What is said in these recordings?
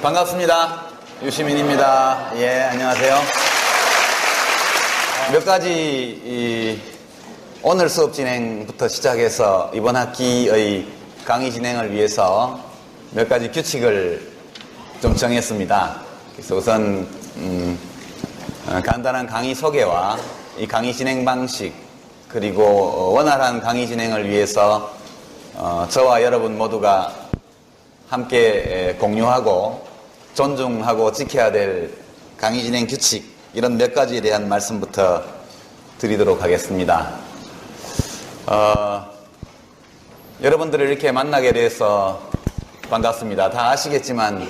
반갑습니다. 유시민입니다. 예, 안녕하세요. 몇 가지 오늘 수업 진행부터 시작해서 이번 학기의 강의 진행을 위해서 몇 가지 규칙을 좀 정했습니다. 그래서 우선 간단한 강의 소개와 이 강의 진행 방식, 그리고 원활한 강의 진행을 위해서 저와 여러분 모두가 함께 공유하고 존중하고 지켜야 될 강의 진행 규칙, 이런 몇 가지에 대한 말씀부터 드리도록 하겠습니다. 여러분들을 이렇게 만나게 돼서 반갑습니다. 다 아시겠지만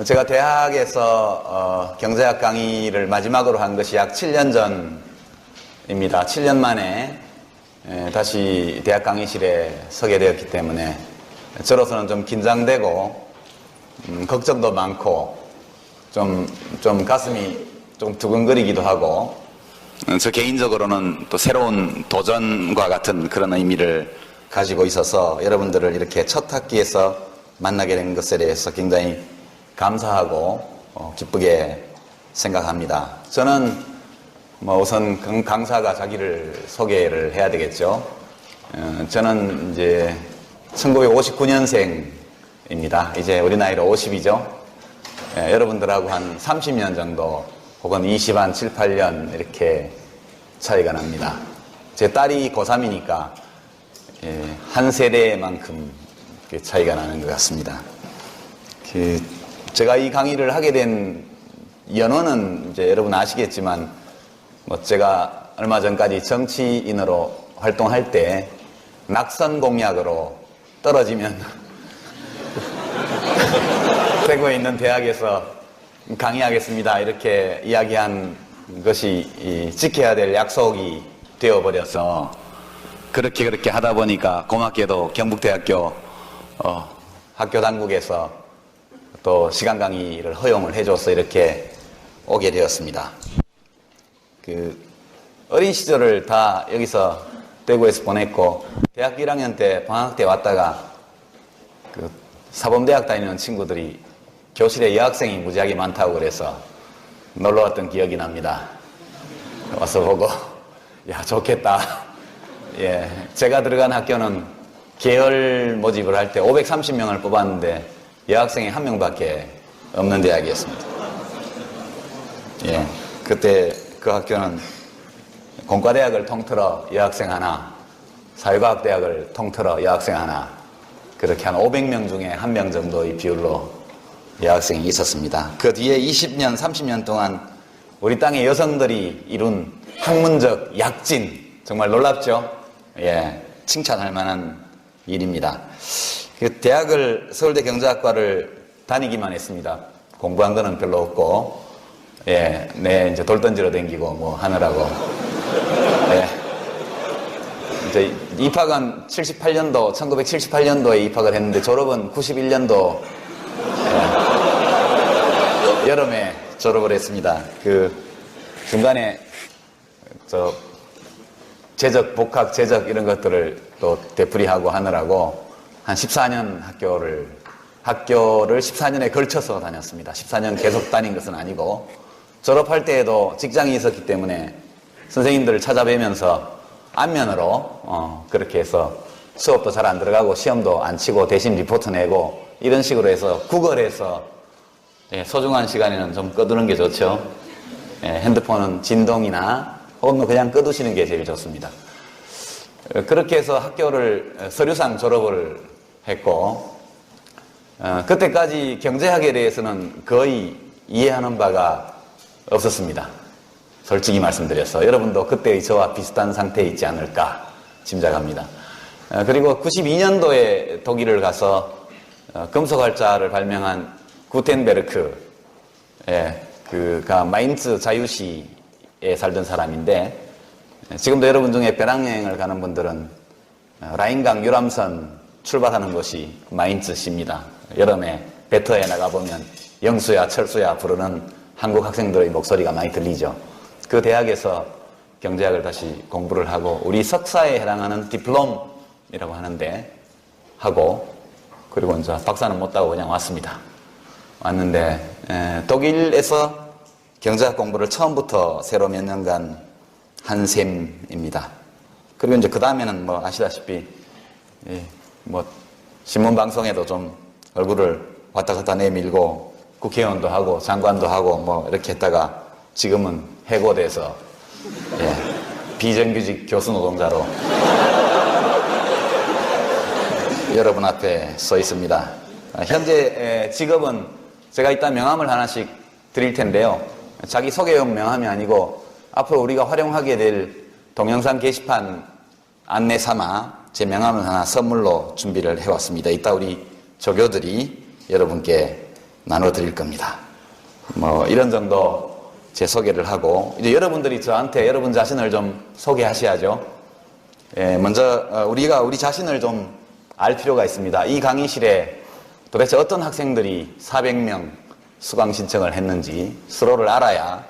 제가 대학에서 경제학 강의를 마지막으로 한 것이 약 7년 전입니다. 7년 만에 다시 대학 강의실에 서게 되었기 때문에 저로서는 좀 긴장되고 걱정도 많고 좀 가슴이 좀 두근거리기도 하고, 저 개인적으로는 또 새로운 도전과 같은 그런 의미를 가지고 있어서 여러분들을 이렇게 첫 학기에서 만나게 된 것에 대해서 굉장히 감사하고 기쁘게 생각합니다. 저는 우선 강사가 자기를 소개를 해야 되겠죠. 저는 이제 1959년생입니다. 이제 우리 나이로 50이죠. 여러분들하고 한 30년 정도 혹은 20, 한 7, 8년 이렇게 차이가 납니다. 제 딸이 고3이니까 한 세대만큼 차이가 나는 것 같습니다. 제가 이 강의를 하게 된 연원은 이제 여러분 아시겠지만, 제가 얼마 전까지 정치인으로 활동할 때 낙선 공약으로 떨어지면 대구에 있는 대학에서 강의하겠습니다, 이렇게 이야기한 것이 지켜야 될 약속이 되어버려서 그렇게 하다 보니까 고맙게도 경북대학교 학교 당국에서 또 시간 강의를 허용을 해줘서 이렇게 오게 되었습니다. 어린 시절을 다 여기서 대구에서 보냈고, 대학교 1학년 때 방학 때 왔다가 사범대학 다니는 친구들이 교실에 여학생이 무지하게 많다고 그래서 놀러 왔던 기억이 납니다. 와서 보고 야, 좋겠다. 예, 제가 들어간 학교는 계열 모집을 할 때 530명을 뽑았는데 여학생이 1명밖에 없는 대학이었습니다. 예, 그때 그 학교는 공과대학을 통틀어 여학생 하나, 사회과학대학을 통틀어 여학생 하나, 그렇게 한 500명 중에 1명 정도의 비율로 여학생이 있었습니다. 그 뒤에 20년, 30년 동안 우리 땅의 여성들이 이룬 학문적 약진, 정말 놀랍죠? 예, 칭찬할 만한 일입니다. 대학을, 서울대 경제학과를 다니기만 했습니다. 공부한 거는 별로 없고, 예, 이제 돌 던지러 댕기고 하느라고. 예. 이제 입학은 1978년도에 입학을 했는데 졸업은 91년도 여름에 졸업을 했습니다. 중간에 재적, 복학, 재적 이런 것들을 또 되풀이하고 하느라고 한 14년 학교를 14년에 걸쳐서 다녔습니다. 14년 계속 다닌 것은 아니고, 졸업할 때에도 직장이 있었기 때문에 선생님들을 찾아뵈면서 안면으로 그렇게 해서 수업도 잘 안 들어가고 시험도 안 치고 대신 리포트 내고 이런 식으로 해서 구걸해서, 소중한 시간에는 좀 꺼두는 게 좋죠. 핸드폰은 진동이나 혹은 그냥 꺼두시는 게 제일 좋습니다. 그렇게 해서 학교를 서류상 졸업을 했고, 그때까지 경제학에 대해서는 거의 이해하는 바가 없었습니다. 솔직히 말씀드려서 여러분도 그때의 저와 비슷한 상태에 있지 않을까 짐작합니다. 그리고 92년도에 독일을 가서 금속활자를 발명한 구텐베르크가 마인츠 자유시에 살던 사람인데, 지금도 여러분 중에 배낭여행을 가는 분들은 라인강 유람선 출발하는 곳이 마인츠시입니다. 여름에 배터에 나가보면 영수야 철수야 부르는 한국 학생들의 목소리가 많이 들리죠. 그 대학에서 경제학을 다시 공부를 하고, 우리 석사에 해당하는 디플롬이라고 하는데 하고, 그리고 이제 박사는 못 따고 그냥 왔습니다. 왔는데 독일에서 경제학 공부를 처음부터 새로 몇 년간 한 셈입니다. 그리고 이제 그 다음에는 뭐 아시다시피 뭐 신문 방송에도 좀 얼굴을 왔다 갔다 내밀고 국회의원도 하고 장관도 하고 뭐 이렇게 했다가 지금은 해고돼서 비정규직 교수 노동자로 여러분 앞에 서 있습니다. 현재 직업은 제가 이따 명함을 하나씩 드릴 텐데요. 자기 소개용 명함이 아니고 앞으로 우리가 활용하게 될 동영상 게시판 안내 삼아 제 명함을 하나 선물로 준비를 해왔습니다. 이따 우리 조교들이 여러분께 나눠드릴 겁니다. 뭐 이런 정도 제 소개를 하고 이제 여러분들이 저한테 여러분 자신을 좀 소개하셔야죠. 먼저 우리가 우리 자신을 좀 알 필요가 있습니다. 이 강의실에 도대체 어떤 학생들이 400명 수강 신청을 했는지 서로를 알아야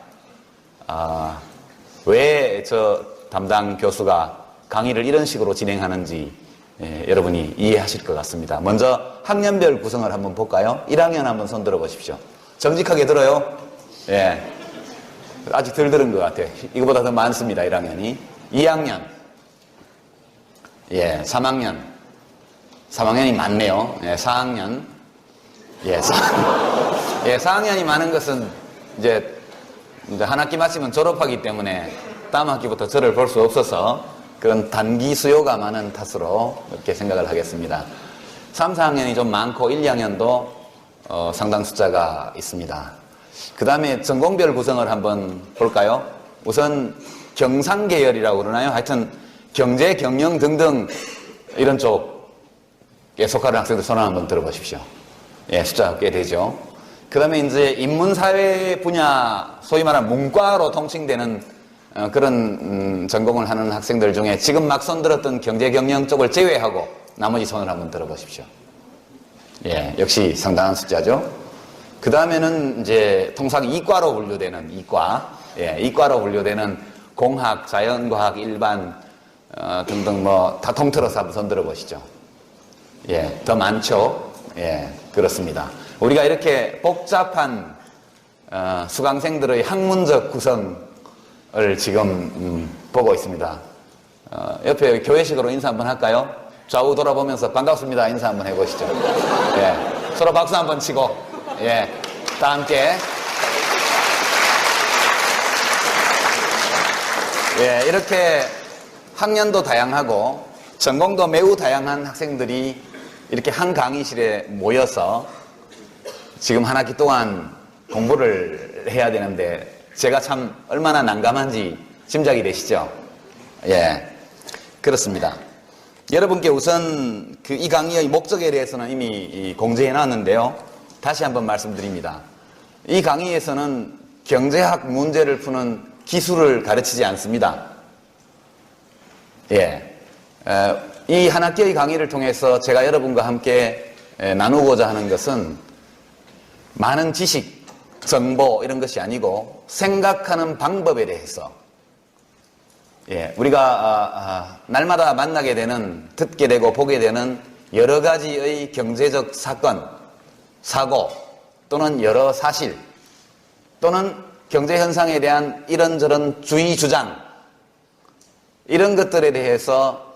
왜 저 담당 교수가 강의를 이런 식으로 진행하는지 여러분이 이해하실 것 같습니다. 먼저 학년별 구성을 한번 볼까요? 1학년 한번 손 들어 보십시오. 정직하게 들어요? 예. 아직 덜 들은 것 같아요. 이거보다 더 많습니다. 1학년이. 2학년. 3학년. 3학년이 많네요. 4학년. 4학년이 많은 것은 이제 한 학기 마치면 졸업하기 때문에 다음 학기부터 저를 볼 수 없어서 그런 단기 수요가 많은 탓으로 이렇게 생각을 하겠습니다. 3, 4학년이 좀 많고 1, 2학년도 상당 숫자가 있습니다. 그 다음에 전공별 구성을 한번 볼까요? 우선 경상계열이라고 그러나요? 하여튼 경제, 경영 등등 이런 쪽에 속하는 학생들 손을 한번 들어보십시오. 숫자가 꽤 되죠. 그 다음에 이제 인문사회 분야, 소위 말하는 문과로 통칭되는 그런 전공을 하는 학생들 중에 지금 막 손들었던 경제, 경영 쪽을 제외하고 나머지 손을 한번 들어보십시오. 역시 상당한 숫자죠. 그 다음에는 이제 통상 이과로 분류되는 이과로 분류되는 공학, 자연과학, 일반 등등 뭐 다 통틀어서 한번 손 들어보시죠. 더 많죠. 그렇습니다. 우리가 이렇게 복잡한 수강생들의 학문적 구성을 지금 보고 있습니다. 옆에 교회식으로 인사 한번 할까요? 좌우 돌아보면서 반갑습니다 인사 한번 해보시죠. 서로 박수 한번 치고 다 함께 이렇게 학년도 다양하고 전공도 매우 다양한 학생들이 이렇게 한 강의실에 모여서 지금 한 학기 동안 공부를 해야 되는데 제가 참 얼마나 난감한지 짐작이 되시죠? 그렇습니다. 여러분께 우선 이 강의의 목적에 대해서는 이미 공지해 놨는데요. 다시 한번 말씀드립니다. 이 강의에서는 경제학 문제를 푸는 기술을 가르치지 않습니다. 이 한 학기의 강의를 통해서 제가 여러분과 함께 나누고자 하는 것은 많은 지식, 정보 이런 것이 아니고 생각하는 방법에 대해서 우리가 날마다 만나게 되는, 듣게 되고 보게 되는 여러 가지의 경제적 사건, 사고 또는 여러 사실 또는 경제 현상에 대한 이런저런 주의 주장 이런 것들에 대해서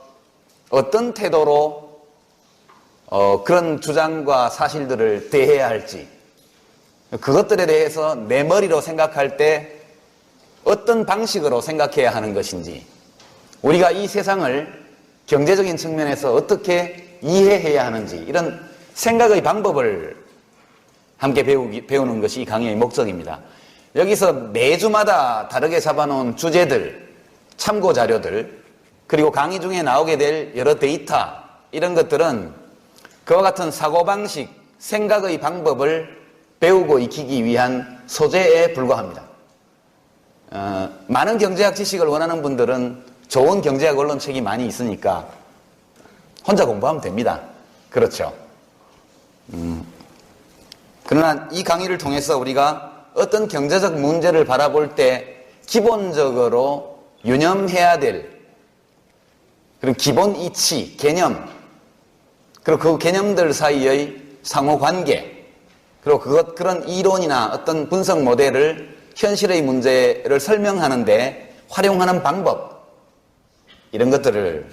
어떤 태도로 그런 주장과 사실들을 대해야 할지 그것들에 대해서 내 머리로 생각할 때 어떤 방식으로 생각해야 하는 것인지 우리가 이 세상을 경제적인 측면에서 어떻게 이해해야 하는지 이런 생각의 방법을 함께 배우는 것이 이 강의의 목적입니다. 여기서 매주마다 다르게 잡아놓은 주제들, 참고 자료들 그리고 강의 중에 나오게 될 여러 데이터 이런 것들은 그와 같은 사고방식, 생각의 방법을 배우고 익히기 위한 소재에 불과합니다. 많은 경제학 지식을 원하는 분들은 좋은 경제학 언론책이 많이 있으니까 혼자 공부하면 됩니다. 그렇죠. 그러나 이 강의를 통해서 우리가 어떤 경제적 문제를 바라볼 때 기본적으로 유념해야 될 그런 기본 이치, 개념 그리고 그 개념들 사이의 상호관계 그리고 그런 이론이나 어떤 분석 모델을 현실의 문제를 설명하는데 활용하는 방법, 이런 것들을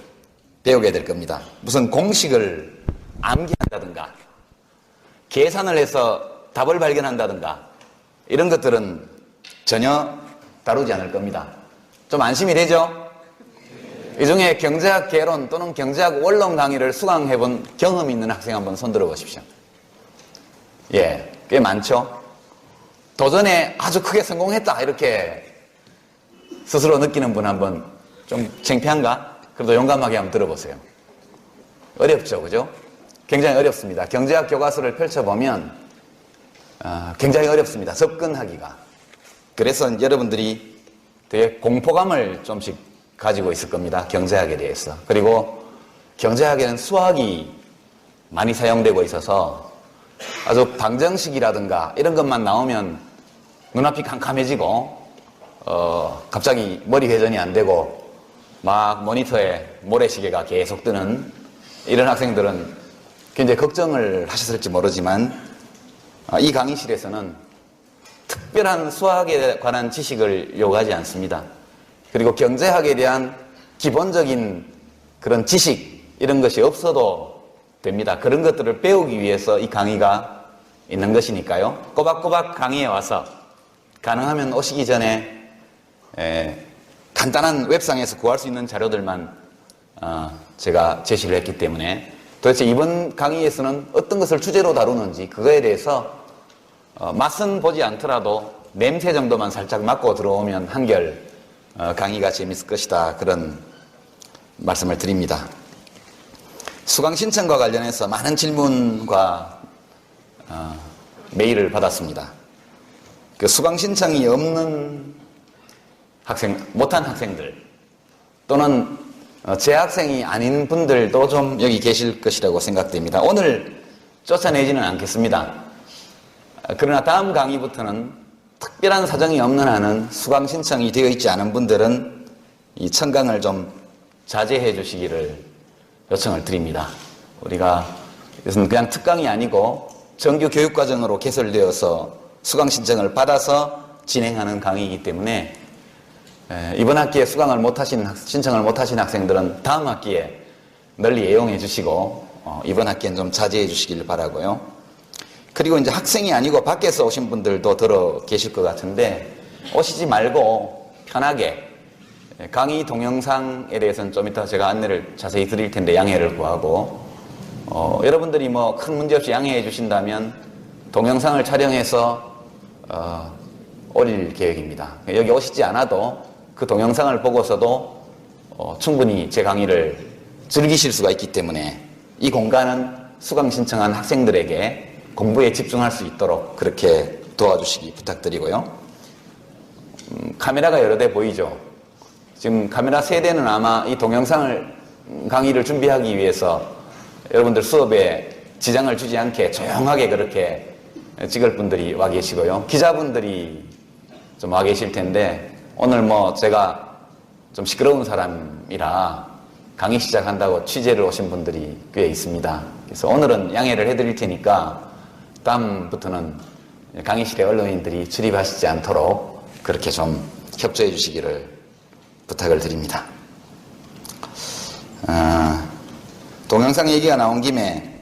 배우게 될 겁니다. 무슨 공식을 암기한다든가 계산을 해서 답을 발견한다든가 이런 것들은 전혀 다루지 않을 겁니다. 좀 안심이 되죠? 이 중에 경제학 개론 또는 경제학 원론 강의를 수강해본 경험이 있는 학생 한번 손들어 보십시오. 예, 꽤 많죠? 도전에 아주 크게 성공했다 이렇게 스스로 느끼는 분 한번 좀 창피한가? 그래도 용감하게 한번 들어보세요. 어렵죠, 그죠? 굉장히 어렵습니다. 경제학 교과서를 펼쳐보면 굉장히 어렵습니다. 접근하기가. 그래서 여러분들이 되게 공포감을 좀씩 가지고 있을 겁니다. 경제학에 대해서. 그리고 경제학에는 수학이 많이 사용되고 있어서 아주 방정식이라든가 이런 것만 나오면 눈앞이 캄캄해지고 갑자기 머리 회전이 안 되고 막 모니터에 모래시계가 계속 뜨는 이런 학생들은 굉장히 걱정을 하셨을지 모르지만 이 강의실에서는 특별한 수학에 관한 지식을 요구하지 않습니다. 그리고 경제학에 대한 기본적인 그런 지식 이런 것이 없어도 됩니다. 그런 것들을 배우기 위해서 이 강의가 있는 것이니까요. 꼬박꼬박 강의에 와서 가능하면 오시기 전에 간단한 웹상에서 구할 수 있는 자료들만 제가 제시를 했기 때문에 도대체 이번 강의에서는 어떤 것을 주제로 다루는지 그거에 대해서 맛은 보지 않더라도 냄새 정도만 살짝 맡고 들어오면 한결 강의가 재밌을 것이다, 그런 말씀을 드립니다. 수강 신청과 관련해서 많은 질문과 메일을 받았습니다. 그 수강 신청이 없는 못한 학생들 또는 재학생이 아닌 분들도 좀 여기 계실 것이라고 생각됩니다. 오늘 쫓아내지는 않겠습니다. 그러나 다음 강의부터는 특별한 사정이 없는 한은 수강 신청이 되어 있지 않은 분들은 이 청강을 좀 자제해 주시기를 요청을 드립니다. 우리가 이것은 그냥 특강이 아니고 정규 교육과정으로 개설되어서 수강 신청을 받아서 진행하는 강의이기 때문에 이번 학기에 신청을 못하신 학생들은 다음 학기에 널리 애용해 주시고 이번 학기엔 좀 자제해 주시길 바라고요. 그리고 이제 학생이 아니고 밖에서 오신 분들도 들어 계실 것 같은데 오시지 말고 편하게 강의 동영상에 대해서는 좀 이따 제가 안내를 자세히 드릴 텐데 양해를 구하고 여러분들이 뭐 큰 문제 없이 양해해 주신다면 동영상을 촬영해서 올릴 계획입니다. 여기 오시지 않아도 그 동영상을 보고서도 충분히 제 강의를 즐기실 수가 있기 때문에 이 공간은 수강 신청한 학생들에게 공부에 집중할 수 있도록 그렇게 도와주시기 부탁드리고요. 카메라가 여러 대 보이죠? 지금 카메라 3대는 아마 이 동영상을 강의를 준비하기 위해서 여러분들 수업에 지장을 주지 않게 조용하게 그렇게 찍을 분들이 와 계시고요. 기자분들이 좀 와 계실 텐데 오늘 뭐 제가 좀 시끄러운 사람이라 강의 시작한다고 취재를 오신 분들이 꽤 있습니다. 그래서 오늘은 양해를 해드릴 테니까 다음부터는 강의실에 언론인들이 출입하시지 않도록 그렇게 좀 협조해 주시기를 부탁을 드립니다. 동영상 얘기가 나온 김에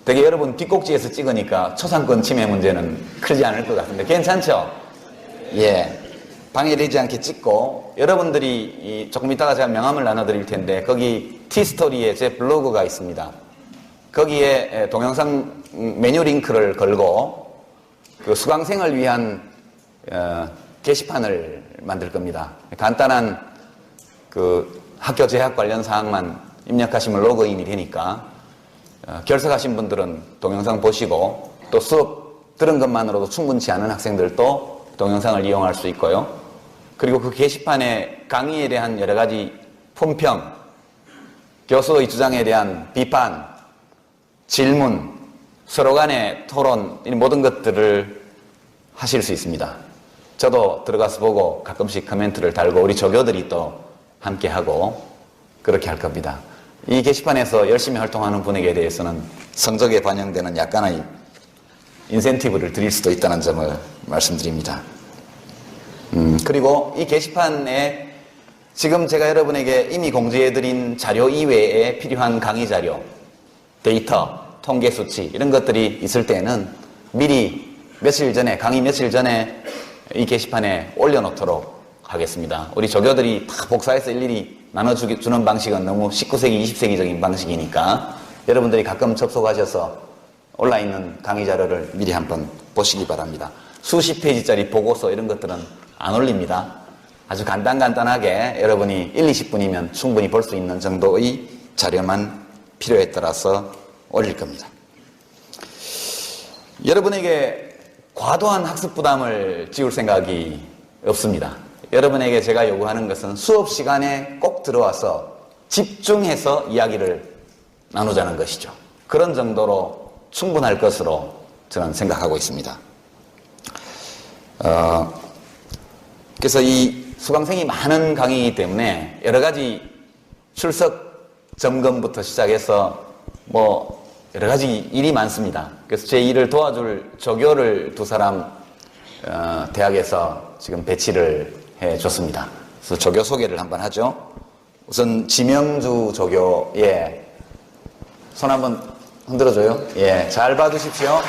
되게 여러분 뒷꼭지에서 찍으니까 초상권 침해 문제는 크지 않을 것 같은데 괜찮죠? 예. 방해되지 않게 찍고 여러분들이 조금 이따가 제가 명함을 나눠드릴 텐데 거기 티스토리에 제 블로그가 있습니다. 거기에 동영상 메뉴 링크를 걸고 그 수강생을 위한 게시판을 만들 겁니다. 간단한 그 학교 재학 관련 사항만 입력하시면 로그인이 되니까 결석하신 분들은 동영상 보시고 또 수업 들은 것만으로도 충분치 않은 학생들도 동영상을 이용할 수 있고요. 그리고 그 게시판에 강의에 대한 여러 가지 품평, 교수의 주장에 대한 비판, 질문, 서로 간의 토론, 이 모든 것들을 하실 수 있습니다. 저도 들어가서 보고 가끔씩 코멘트를 달고 우리 조교들이 또 함께 하고 그렇게 할 겁니다. 이 게시판에서 열심히 활동하는 분에게 대해서는 성적에 반영되는 약간의 인센티브를 드릴 수도 있다는 점을 말씀드립니다. 그리고 이 게시판에 지금 제가 여러분에게 이미 공지해드린 자료 이외에 필요한 강의 자료, 데이터, 통계 수치 이런 것들이 있을 때는 미리 강의 며칠 전에 이 게시판에 올려놓도록 하겠습니다. 우리 조교들이 다 복사해서 일일이 나눠주는 방식은 너무 19세기, 20세기적인 방식이니까 여러분들이 가끔 접속하셔서 올라있는 강의 자료를 미리 한번 보시기 바랍니다. 수십 페이지짜리 보고서 이런 것들은 안 올립니다. 아주 간단하게 여러분이 1, 20분이면 충분히 볼 수 있는 정도의 자료만 필요에 따라서 올릴 겁니다. 여러분에게 과도한 학습 부담을 지울 생각이 없습니다. 여러분에게 제가 요구하는 것은 수업 시간에 꼭 들어와서 집중해서 이야기를 나누자는 것이죠. 그런 정도로 충분할 것으로 저는 생각하고 있습니다. 그래서 이 수강생이 많은 강의이기 때문에 여러 가지 출석 점검부터 시작해서 여러 가지 일이 많습니다. 그래서 제 일을 도와줄 조교를 2사람 대학에서 지금 배치를 해줬습니다. 그래서 조교 소개를 한번 하죠. 우선 지명주 조교, 손 한번 흔들어줘요. 잘 봐주십시오.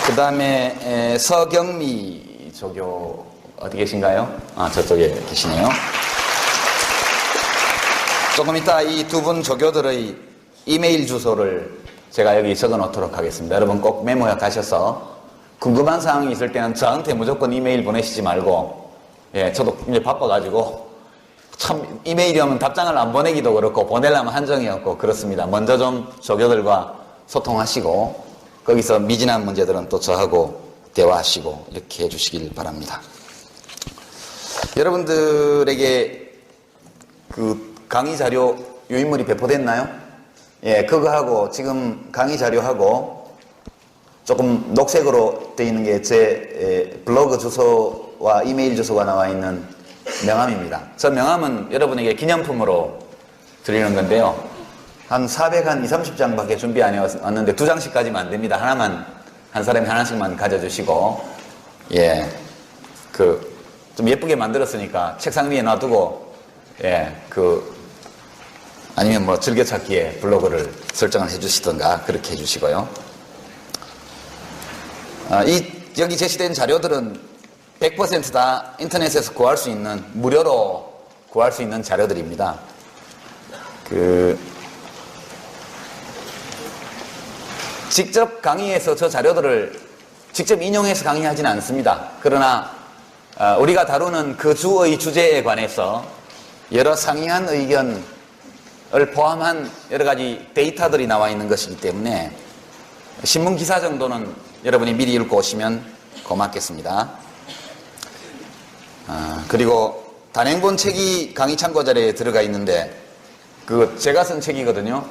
그 다음에 서경미 조교 어디 계신가요? 저쪽에 계시네요. 조금 이따 이 2분 조교들의 이메일 주소를 제가 여기 적어 놓도록 하겠습니다. 여러분 꼭 메모해 가셔서 궁금한 사항이 있을 때는 저한테 무조건 이메일 보내시지 말고, 저도 이제 바빠가지고 참 이메일이 오면 답장을 안 보내기도 그렇고 보내려면 한정이 없고 그렇습니다. 먼저 좀 조교들과 소통하시고 거기서 미진한 문제들은 또 저하고 대화하시고 이렇게 해주시길 바랍니다. 여러분들에게 그 강의 자료 유인물이 배포됐나요? 그거하고 지금 강의 자료하고 조금 녹색으로 되어 있는 게 제 블로그 주소와 이메일 주소가 나와 있는 명함입니다. 저 명함은 여러분에게 기념품으로 드리는 건데요. 한 30장밖에 준비 안 해왔는데 2장씩 가지면 안 됩니다. 하나만, 한 사람이 하나씩만 가져주시고, 좀 예쁘게 만들었으니까 책상 위에 놔두고, 아니면 즐겨찾기에 블로그를 설정을 해주시던가 그렇게 해주시고요. 여기 제시된 자료들은 100% 다 인터넷에서 구할 수 있는, 무료로 구할 수 있는 자료들입니다. 직접 강의에서 저 자료들을 직접 인용해서 강의하지는 않습니다. 그러나 우리가 다루는 그 주의 주제에 관해서 여러 상이한 의견을 포함한 여러 가지 데이터들이 나와 있는 것이기 때문에 신문 기사 정도는 여러분이 미리 읽고 오시면 고맙겠습니다. 그리고 단행본 책이 강의 참고 자료에 들어가 있는데 제가 쓴 책이거든요.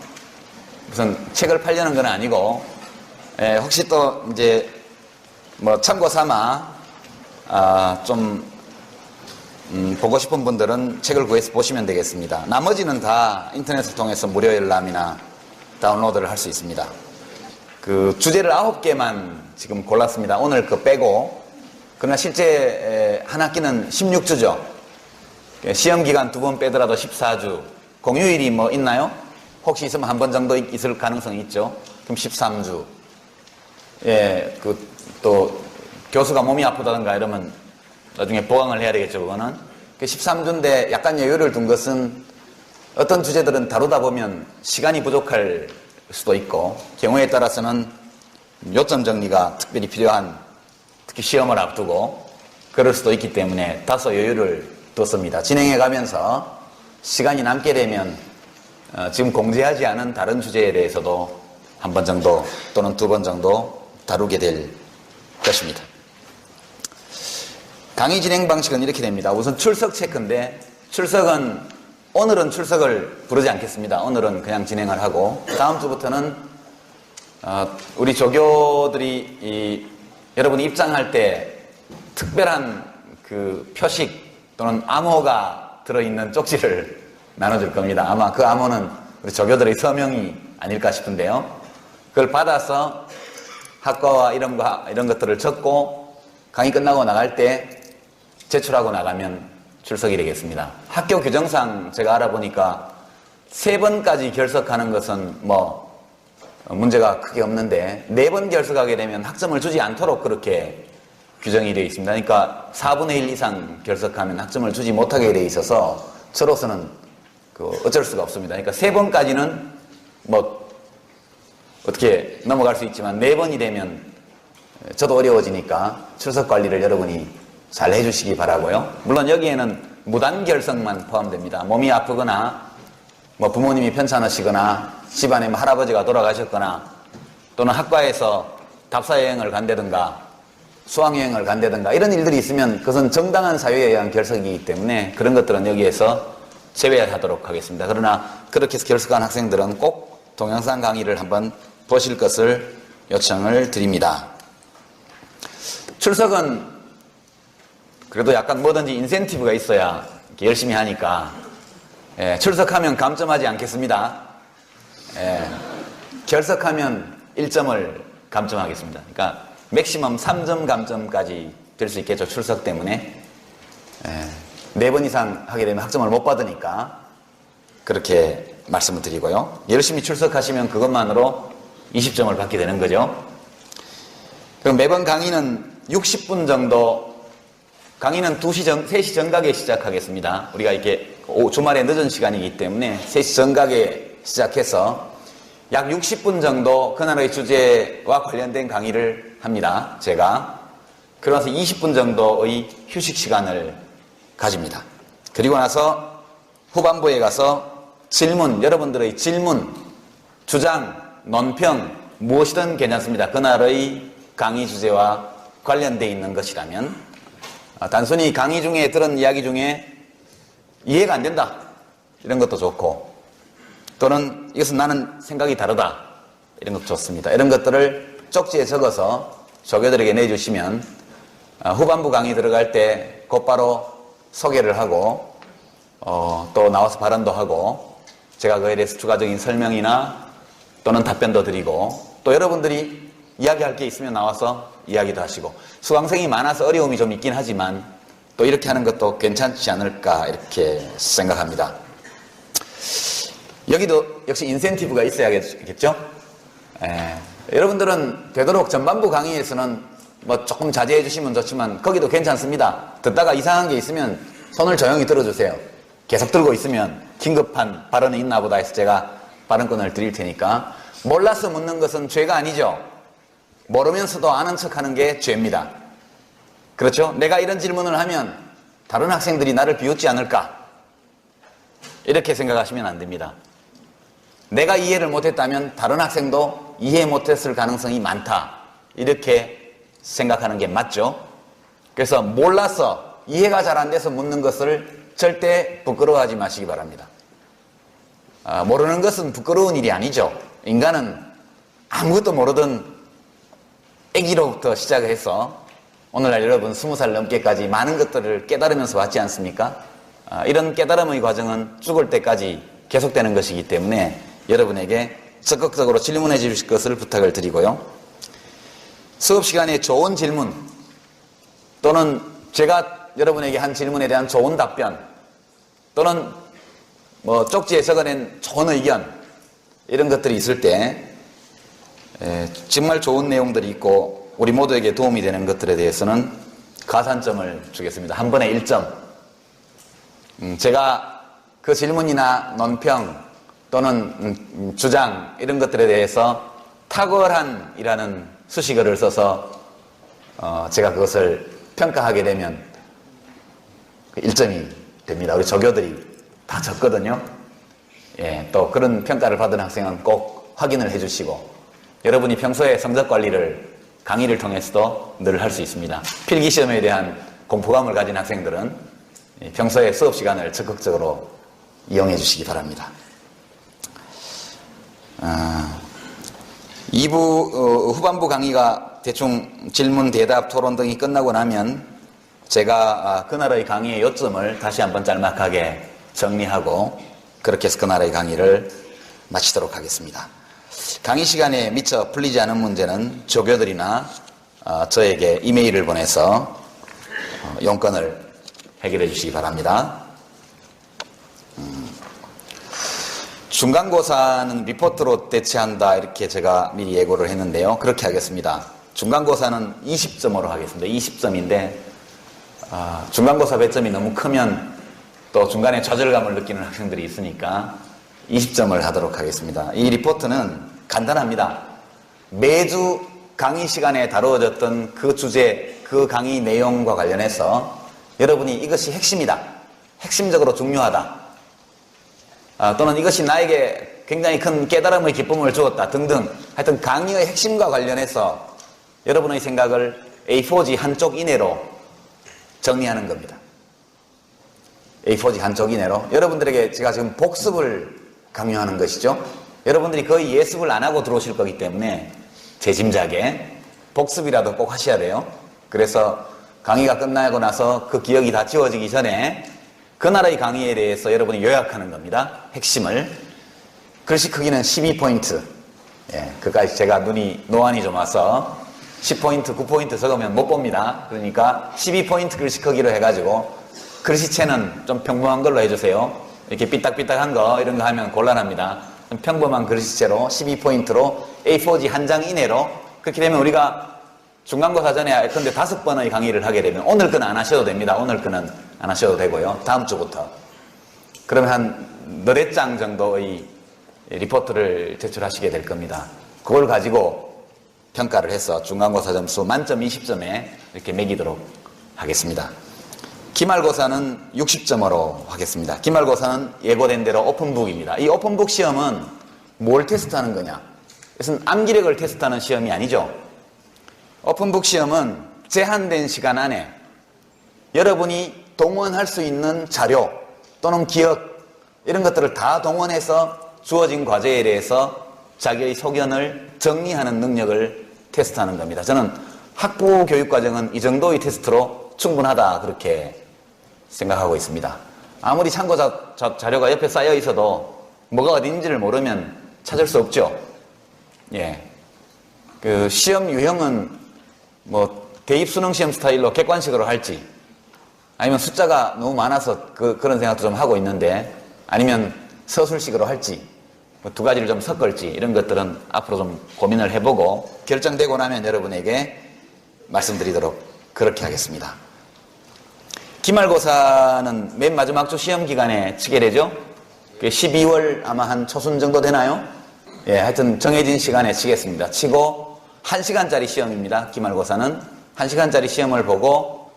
무슨 책을 팔려는 건 아니고, 혹시 또 이제 참고 삼아 보고 싶은 분들은 책을 구해서 보시면 되겠습니다. 나머지는 다 인터넷을 통해서 무료 열람이나 다운로드를 할 수 있습니다. 주제를 9개만 지금 골랐습니다. 오늘 빼고. 그러나 실제 한 학기는 16주죠. 시험 기간 2번 빼더라도 14주. 공휴일이 있나요? 혹시 있으면 한 번 정도 있을 가능성이 있죠. 그럼 13주. 또 교수가 몸이 아프다든가 이러면 나중에 보강을 해야 되겠죠, 그거는. 13주인데 약간 여유를 둔 것은 어떤 주제들은 다루다 보면 시간이 부족할 수도 있고, 경우에 따라서는 요점 정리가 특별히 필요한, 특히 시험을 앞두고 그럴 수도 있기 때문에 다소 여유를 뒀습니다. 진행해 가면서 시간이 남게 되면 지금 공지하지 않은 다른 주제에 대해서도 한 번 정도 또는 2번 정도 다루게 될 것입니다. 강의 진행 방식은 이렇게 됩니다. 우선 출석 체크인데, 오늘은 출석을 부르지 않겠습니다. 오늘은 그냥 진행을 하고, 다음 주부터는 우리 조교들이 여러분이 입장할 때 특별한 표식 또는 암호가 들어있는 쪽지를 나눠줄 겁니다. 아마 그 암호는 우리 조교들의 서명이 아닐까 싶은데요. 그걸 받아서 학과와 이름과 이런 것들을 적고 강의 끝나고 나갈 때 제출하고 나가면 출석이 되겠습니다. 학교 규정상 제가 알아보니까 3번까지 결석하는 것은 뭐 문제가 크게 없는데 4번 결석하게 되면 학점을 주지 않도록 그렇게 규정이 되어 있습니다. 그러니까 4분의 1 이상 결석하면 학점을 주지 못하게 되어 있어서 저로서는 어쩔 수가 없습니다. 그러니까 3번까지는 뭐 어떻게 넘어갈 수 있지만 4번이 되면 저도 어려워지니까 출석 관리를 여러분이 잘 해주시기 바라고요. 물론 여기에는 무단 결석만 포함됩니다. 몸이 아프거나 뭐 부모님이 편찮으시거나 집안에 뭐 할아버지가 돌아가셨거나 또는 학과에서 답사여행을 간다든가 수학여행을 간다든가 이런 일들이 있으면 그것은 정당한 사유에 의한 결석이기 때문에 그런 것들은 여기에서 제외하도록 하겠습니다. 그러나 그렇게 해서 결석한 학생들은 꼭 동영상 강의를 한번 보실 것을 요청을 드립니다. 출석은 그래도 약간 뭐든지 인센티브가 있어야 열심히 하니까 출석하면 감점하지 않겠습니다. 결석하면 1점을 감점하겠습니다. 그러니까 맥시멈 3점 감점까지 될 수 있겠죠. 출석 때문에 4번 이상 하게 되면 학점을 못 받으니까 그렇게 말씀을 드리고요. 열심히 출석하시면 그것만으로 20점을 받게 되는 거죠. 그럼 매번 강의는 60분 정도, 강의는 3시 정각에 시작하겠습니다. 우리가 이렇게 주말에 늦은 시간이기 때문에 3시 정각에 시작해서 약 60분 정도 그날의 주제와 관련된 강의를 합니다. 제가. 그러면서 20분 정도의 휴식 시간을 가집니다. 그리고 나서 후반부에 가서 질문, 여러분들의 질문, 주장, 논평, 무엇이든 괜찮습니다. 그날의 강의 주제와 관련되어 있는 것이라면 단순히 강의 중에 들은 이야기 중에 이해가 안 된다 이런 것도 좋고 또는 이것은 나는 생각이 다르다 이런 것도 좋습니다. 이런 것들을 쪽지에 적어서 조교들에게 내주시면 후반부 강의 들어갈 때 곧바로 소개를 하고 또 나와서 발언도 하고 제가 그에 대해서 추가적인 설명이나 또는 답변도 드리고 또 여러분들이 이야기할 게 있으면 나와서 이야기도 하시고 수강생이 많아서 어려움이 좀 있긴 하지만 또 이렇게 하는 것도 괜찮지 않을까 이렇게 생각합니다. 여기도 역시 인센티브가 있어야겠죠? 여러분들은 되도록 전반부 강의에서는 뭐 조금 자제해 주시면 좋지만 거기도 괜찮습니다. 듣다가 이상한 게 있으면 손을 조용히 들어주세요. 계속 들고 있으면 긴급한 발언이 있나 보다 해서 제가 발언권을 드릴 테니까 몰라서 묻는 것은 죄가 아니죠. 모르면서도 아는 척하는 게 죄입니다. 그렇죠? 내가 이런 질문을 하면 다른 학생들이 나를 비웃지 않을까? 이렇게 생각하시면 안 됩니다. 내가 이해를 못했다면 다른 학생도 이해 못했을 가능성이 많다. 이렇게 생각하는 게 맞죠? 그래서 몰라서 이해가 잘 안 돼서 묻는 것을 절대 부끄러워하지 마시기 바랍니다. 모르는 것은 부끄러운 일이 아니죠. 인간은 아무것도 모르던 아기로부터 시작해서 오늘날 여러분 20살 넘게까지 많은 것들을 깨달으면서 왔지 않습니까? 이런 깨달음의 과정은 죽을 때까지 계속되는 것이기 때문에 여러분에게 적극적으로 질문해 주실 것을 부탁을 드리고요. 수업 시간에 좋은 질문 또는 제가 여러분에게 한 질문에 대한 좋은 답변 또는 뭐 쪽지에 적어낸 좋은 의견 이런 것들이 있을 때 정말 좋은 내용들이 있고 우리 모두에게 도움이 되는 것들에 대해서는 가산점을 주겠습니다. 한 번에 1점. 제가 그 질문이나 논평 또는 주장 이런 것들에 대해서 탁월한이라는 수식어를 써서 제가 그것을 평가하게 되면 1점이 됩니다. 우리 조교들이 다 적거든요. 또 그런 평가를 받은 학생은 꼭 확인을 해주시고 여러분이 평소에 성적 관리를 강의를 통해서도 늘 할 수 있습니다. 필기시험에 대한 공포감을 가진 학생들은 평소에 수업 시간을 적극적으로 이용해 주시기 바랍니다. 2부 후반부 강의가 대충 질문, 대답, 토론 등이 끝나고 나면 제가 그날의 강의의 요점을 다시 한번 짤막하게 정리하고 그렇게 해서 그날의 강의를 마치도록 하겠습니다. 강의 시간에 미처 풀리지 않은 문제는 조교들이나 저에게 이메일을 보내서 용건을 해결해 주시기 바랍니다. 중간고사는 리포트로 대체한다 이렇게 제가 미리 예고를 했는데요. 그렇게 하겠습니다. 중간고사는 20점으로 하겠습니다. 20점인데 중간고사 배점이 너무 크면 또 중간에 좌절감을 느끼는 학생들이 있으니까 20점을 하도록 하겠습니다. 이 리포트는 간단합니다. 매주 강의 시간에 다루어졌던 그 주제, 그 강의 내용과 관련해서 여러분이 이것이 핵심이다, 핵심적으로 중요하다, 또는 이것이 나에게 굉장히 큰 깨달음의 기쁨을 주었다 등등 하여튼 강의의 핵심과 관련해서 여러분의 생각을 A4지 한쪽 이내로 정리하는 겁니다. A4지 한쪽 이내로 여러분들에게 제가 지금 복습을 강요하는 것이죠. 여러분들이 거의 예습을 안 하고 들어오실 거기 때문에 제 짐작에 복습이라도 꼭 하셔야 돼요. 그래서 강의가 끝나고 나서 그 기억이 다 지워지기 전에 그날의 강의에 대해서 여러분이 요약하는 겁니다. 핵심을. 글씨 크기는 12포인트. 예, 그까지 제가 노안이 좀 와서 10포인트, 9포인트 적으면 못 봅니다. 그러니까 12포인트 글씨 크기로 해가지고 글씨체는 좀 평범한 걸로 해주세요. 이렇게 삐딱삐딱한 거 이런 거 하면 곤란합니다. 평범한 글씨체로 12포인트로 A4지 한 장 이내로 그렇게 되면 우리가 중간고사 전에 근데 5번의 강의를 하게 되면 오늘 건 안 하셔도 됩니다. 오늘 거는 안 하셔도 되고요. 다음 주부터. 그러면 한 4장 정도의 리포트를 제출하시게 될 겁니다. 그걸 가지고 평가를 해서 중간고사 점수 만점 20점에 이렇게 매기도록 하겠습니다. 기말고사는 60점으로 하겠습니다. 기말고사는 예고된 대로 오픈북입니다. 이 오픈북 시험은 뭘 테스트하는 거냐? 이것은 암기력을 테스트하는 시험이 아니죠. 오픈북 시험은 제한된 시간 안에 여러분이 동원할 수 있는 자료 또는 기억 이런 것들을 다 동원해서 주어진 과제에 대해서 자기의 소견을 정리하는 능력을 테스트하는 겁니다. 저는 학부 교육과정은 이 정도의 테스트로 충분하다 그렇게 생각하고 있습니다. 아무리 참고 자료가 옆에 쌓여 있어도 뭐가 어딘지를 모르면 찾을 수 없죠. 예. 그 시험 유형은 뭐 대입 수능 시험 스타일로 객관식으로 할지 아니면 숫자가 너무 많아서 그런 생각도 좀 하고 있는데 아니면 서술식으로 할지 뭐 두 가지를 좀 섞을지 이런 것들은 앞으로 좀 고민을 해보고 결정되고 나면 여러분에게 말씀드리도록 그렇게 하겠습니다. 기말고사는 맨 마지막 주 시험 기간에 치게 되죠. 12월 아마 한 초순 정도 되나요? 예, 하여튼 정해진 시간에 치겠습니다. 치고 1시간짜리 시험입니다. 기말고사는 1시간짜리 시험을 보고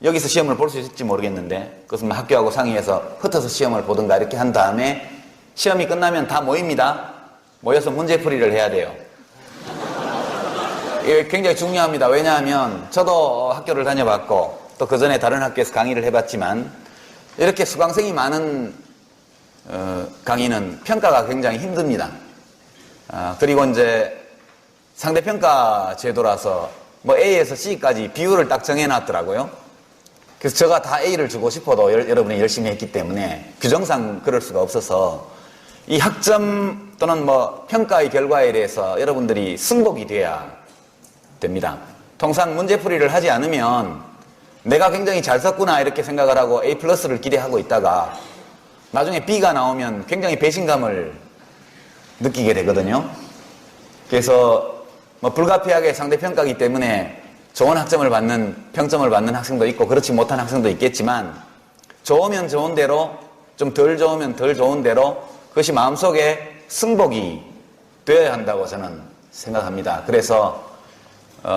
여기서 시험을 볼 수 있을지 모르겠는데 그것은 학교하고 상의해서 흩어서 시험을 보든가 이렇게 한 다음에 시험이 끝나면 다 모입니다. 모여서 문제풀이를 해야 돼요. 이게 굉장히 중요합니다. 왜냐하면 저도 학교를 다녀봤고 또 그 전에 다른 학교에서 강의를 해봤지만 이렇게 수강생이 많은 강의는 평가가 굉장히 힘듭니다. 그리고 이제 상대평가 제도라서 뭐 A에서 C까지 비율을 딱 정해놨더라고요. 그래서 제가 다 A를 주고 싶어도 여러분이 열심히 했기 때문에 규정상 그럴 수가 없어서 이 학점 또는 뭐 평가의 결과에 대해서 여러분들이 승복이 돼야 됩니다. 통상 문제풀이를 하지 않으면 내가 굉장히 잘 썼구나 이렇게 생각을 하고 A 플러스를 기대하고 있다가 나중에 B가 나오면 굉장히 배신감을 느끼게 되거든요. 그래서 뭐 불가피하게 상대평가이기 때문에 좋은 학점을 받는, 평점을 받는 학생도 있고 그렇지 못한 학생도 있겠지만 좋으면 좋은 대로 좀 덜 좋으면 덜 좋은 대로 그것이 마음속에 승복이 되어야 한다고 저는 생각합니다. 그래서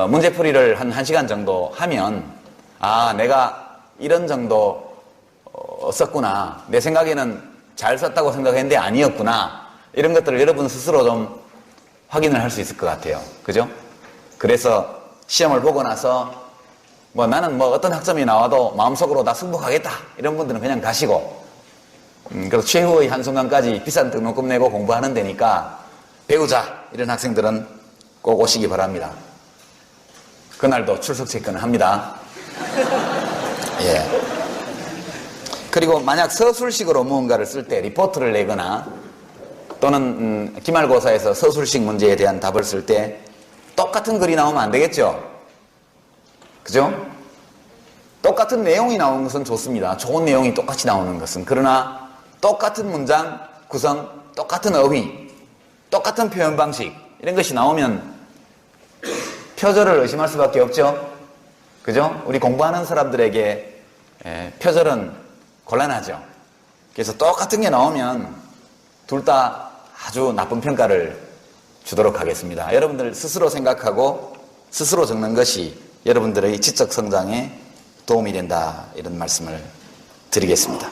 문제풀이를 한 1시간 정도 하면 아, 내가 이런 정도 썼구나. 내 생각에는 잘 썼다고 생각했는데 아니었구나. 이런 것들을 여러분 스스로 좀 확인을 할 수 있을 것 같아요. 그죠? 그래서 시험을 보고 나서 뭐 나는 뭐 어떤 학점이 나와도 마음속으로 다 승복하겠다. 이런 분들은 그냥 가시고 그래서 최후의 한순간까지 비싼 등록금 내고 공부하는 데니까 배우자 이런 학생들은 꼭 오시기 바랍니다. 그날도 출석 체크는 합니다. 예. 그리고 만약 서술식으로 무언가를 쓸 때 리포트를 내거나 또는 기말고사에서 서술식 문제에 대한 답을 쓸 때 똑같은 글이 나오면 안 되겠죠? 그죠? 똑같은 내용이 나오는 것은 좋습니다. 좋은 내용이 똑같이 나오는 것은. 그러나 똑같은 문장 구성, 똑같은 어휘, 똑같은 표현 방식 이런 것이 나오면 표절을 의심할 수밖에 없죠? 그죠? 우리 공부하는 사람들에게 표절은 곤란하죠. 그래서 똑같은 게 나오면 둘 다 아주 나쁜 평가를 주도록 하겠습니다. 여러분들 스스로 생각하고 스스로 적는 것이 여러분들의 지적 성장에 도움이 된다, 이런 말씀을 드리겠습니다.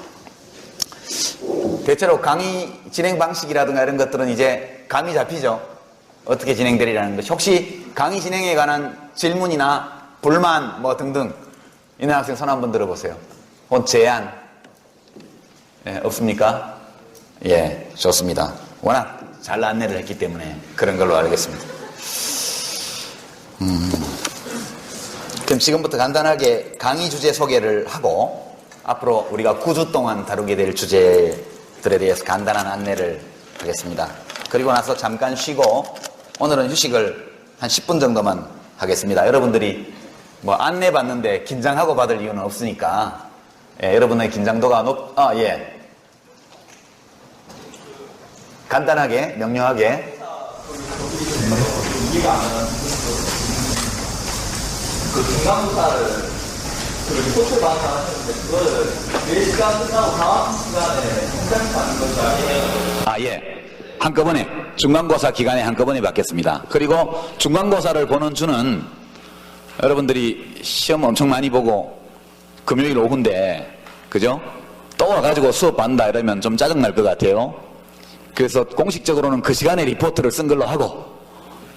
대체로 강의 진행 방식이라든가 이런 것들은 이제 감이 잡히죠. 어떻게 진행되리라는 것이. 혹시 강의 진행에 관한 질문이나 불만 뭐 등등 있는 학생 손 한번 들어보세요. 혹은 제안 없습니까? 예, 좋습니다. 워낙 잘 안내를 했기 때문에 그런 걸로 알겠습니다. 그럼 지금부터 간단하게 강의 주제 소개를 하고 앞으로 우리가 9주 동안 다루게 될 주제들에 대해서 간단한 안내를 하겠습니다. 그리고 나서 잠깐 쉬고 오늘은 휴식을 한 10분 정도만 하겠습니다. 여러분들이 뭐 안내 받는데 긴장하고 받을 이유는 없으니까 여러분의 긴장도가 간단하게 명료하게 그 중간고사를 그 리포트 방송하셨는데 그거를 4시간 끝나고 다음 시간에 현장에서 하는 것이 아니에요? 예. 한꺼번에 중간고사 기간에 한꺼번에 받겠습니다. 그리고 중간고사를 보는 주는 여러분들이 시험 엄청 많이 보고 금요일 오후인데 그죠? 또 와가지고 수업 받는다 이러면 좀 짜증날 것 같아요. 그래서 공식적으로는 그 시간에 리포트를 쓴 걸로 하고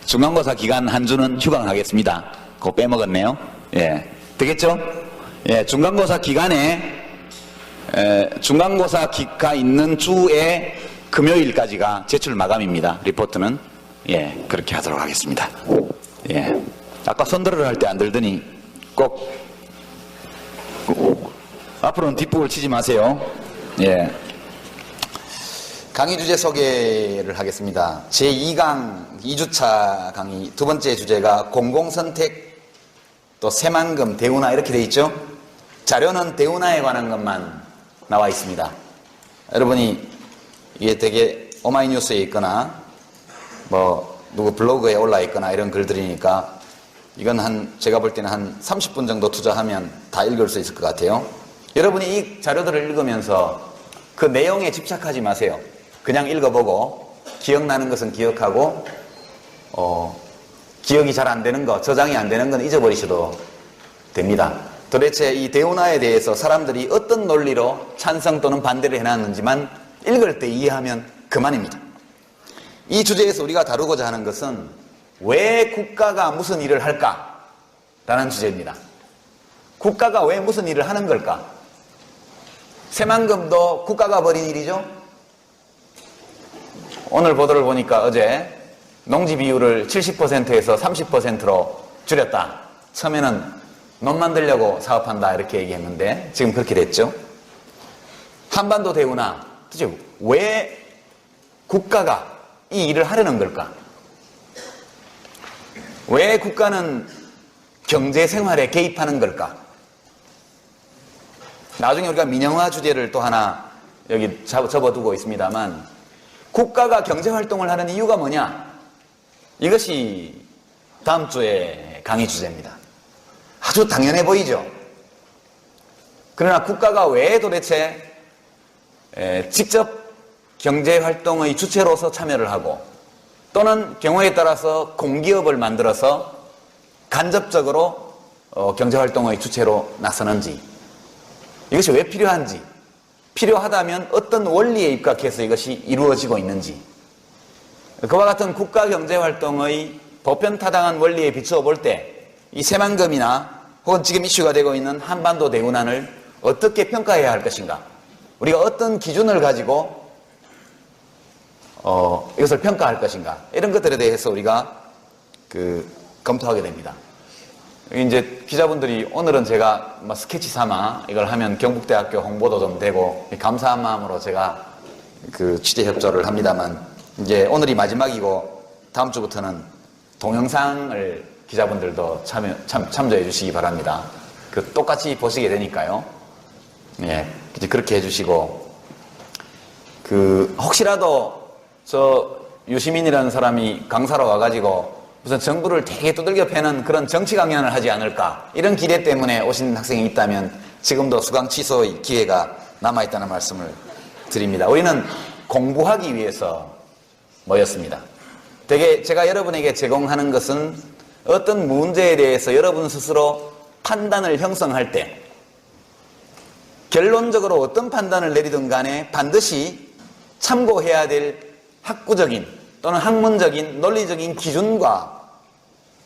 중간고사 기간 한 주는 휴강하겠습니다. 그거 빼먹었네요. 예. 되겠죠? 예, 중간고사 기간에, 중간고사가 있는 주에 금요일까지가 제출 마감입니다. 리포트는. 예, 그렇게 하도록 하겠습니다. 예. 아까 손들으라 할 때 안 들더니 꼭, 앞으로는 뒷북을 치지 마세요. 예. 강의 주제 소개를 하겠습니다. 제2강 2주차 강의 두 번째 주제가 공공선택 또 새만금 대운하 이렇게 돼 있죠. 자료는 대운하에 관한 것만 나와 있습니다. 여러분이 이게 되게 오마이뉴스에 있거나 뭐 누구 블로그에 올라 있거나 이런 글들이니까 이건 제가 볼 때는 한 30분 정도 투자하면 다 읽을 수 있을 것 같아요. 여러분이 이 자료들을 읽으면서 그 내용에 집착하지 마세요. 그냥 읽어보고 기억나는 것은 기억하고 기억이 잘 안 되는 거, 저장이 안 되는 건 잊어버리셔도 됩니다. 도대체 이 대운하에 대해서 사람들이 어떤 논리로 찬성 또는 반대를 해놨는지만 읽을 때 이해하면 그만입니다. 이 주제에서 우리가 다루고자 하는 것은 왜 국가가 무슨 일을 할까라는 주제입니다. 국가가 왜 무슨 일을 하는 걸까? 새만금도 국가가 벌인 일이죠. 오늘 보도를 보니까 어제 농지 비율을 70%에서 30%로 줄였다. 처음에는 논 만들려고 사업한다 이렇게 얘기했는데 지금 그렇게 됐죠. 한반도 대운하, 도대체 왜 국가가 이 일을 하려는 걸까? 왜 국가는 경제 생활에 개입하는 걸까? 나중에 우리가 민영화 주제를 또 하나 여기 접어두고 있습니다만 국가가 경제활동을 하는 이유가 뭐냐? 이것이 다음 주에 강의 주제입니다. 아주 당연해 보이죠? 그러나 국가가 왜 도대체 직접 경제활동의 주체로서 참여를 하고 또는 경우에 따라서 공기업을 만들어서 간접적으로 경제활동의 주체로 나서는지 이것이 왜 필요한지 필요하다면 어떤 원리에 입각해서 이것이 이루어지고 있는지 그와 같은 국가경제활동의 보편타당한 원리에 비추어 볼 때 이 새만금이나 혹은 지금 이슈가 되고 있는 한반도 대운하를 어떻게 평가해야 할 것인가 우리가 어떤 기준을 가지고 이것을 평가할 것인가 이런 것들에 대해서 우리가 검토하게 됩니다. 이제 기자분들이 오늘은 제가 스케치 삼아 이걸 하면 경북대학교 홍보도 좀 되고 감사한 마음으로 제가 취재 협조를 합니다만 이제 오늘이 마지막이고 다음 주부터는 동영상을 기자분들도 참조해 주시기 바랍니다. 그 똑같이 보시게 되니까요. 예, 이제 그렇게 해주시고, 혹시라도 유시민이라는 사람이 강사로 와가지고 무슨 정부를 되게 두들겨 패는 그런 정치 강연을 하지 않을까, 이런 기대 때문에 오신 학생이 있다면 지금도 수강 취소의 기회가 남아있다는 말씀을 드립니다. 우리는 공부하기 위해서 모였습니다. 되게 제가 여러분에게 제공하는 것은 어떤 문제에 대해서 여러분 스스로 판단을 형성할 때 결론적으로 어떤 판단을 내리든 간에 반드시 참고해야 될 학구적인 또는 학문적인 논리적인 기준과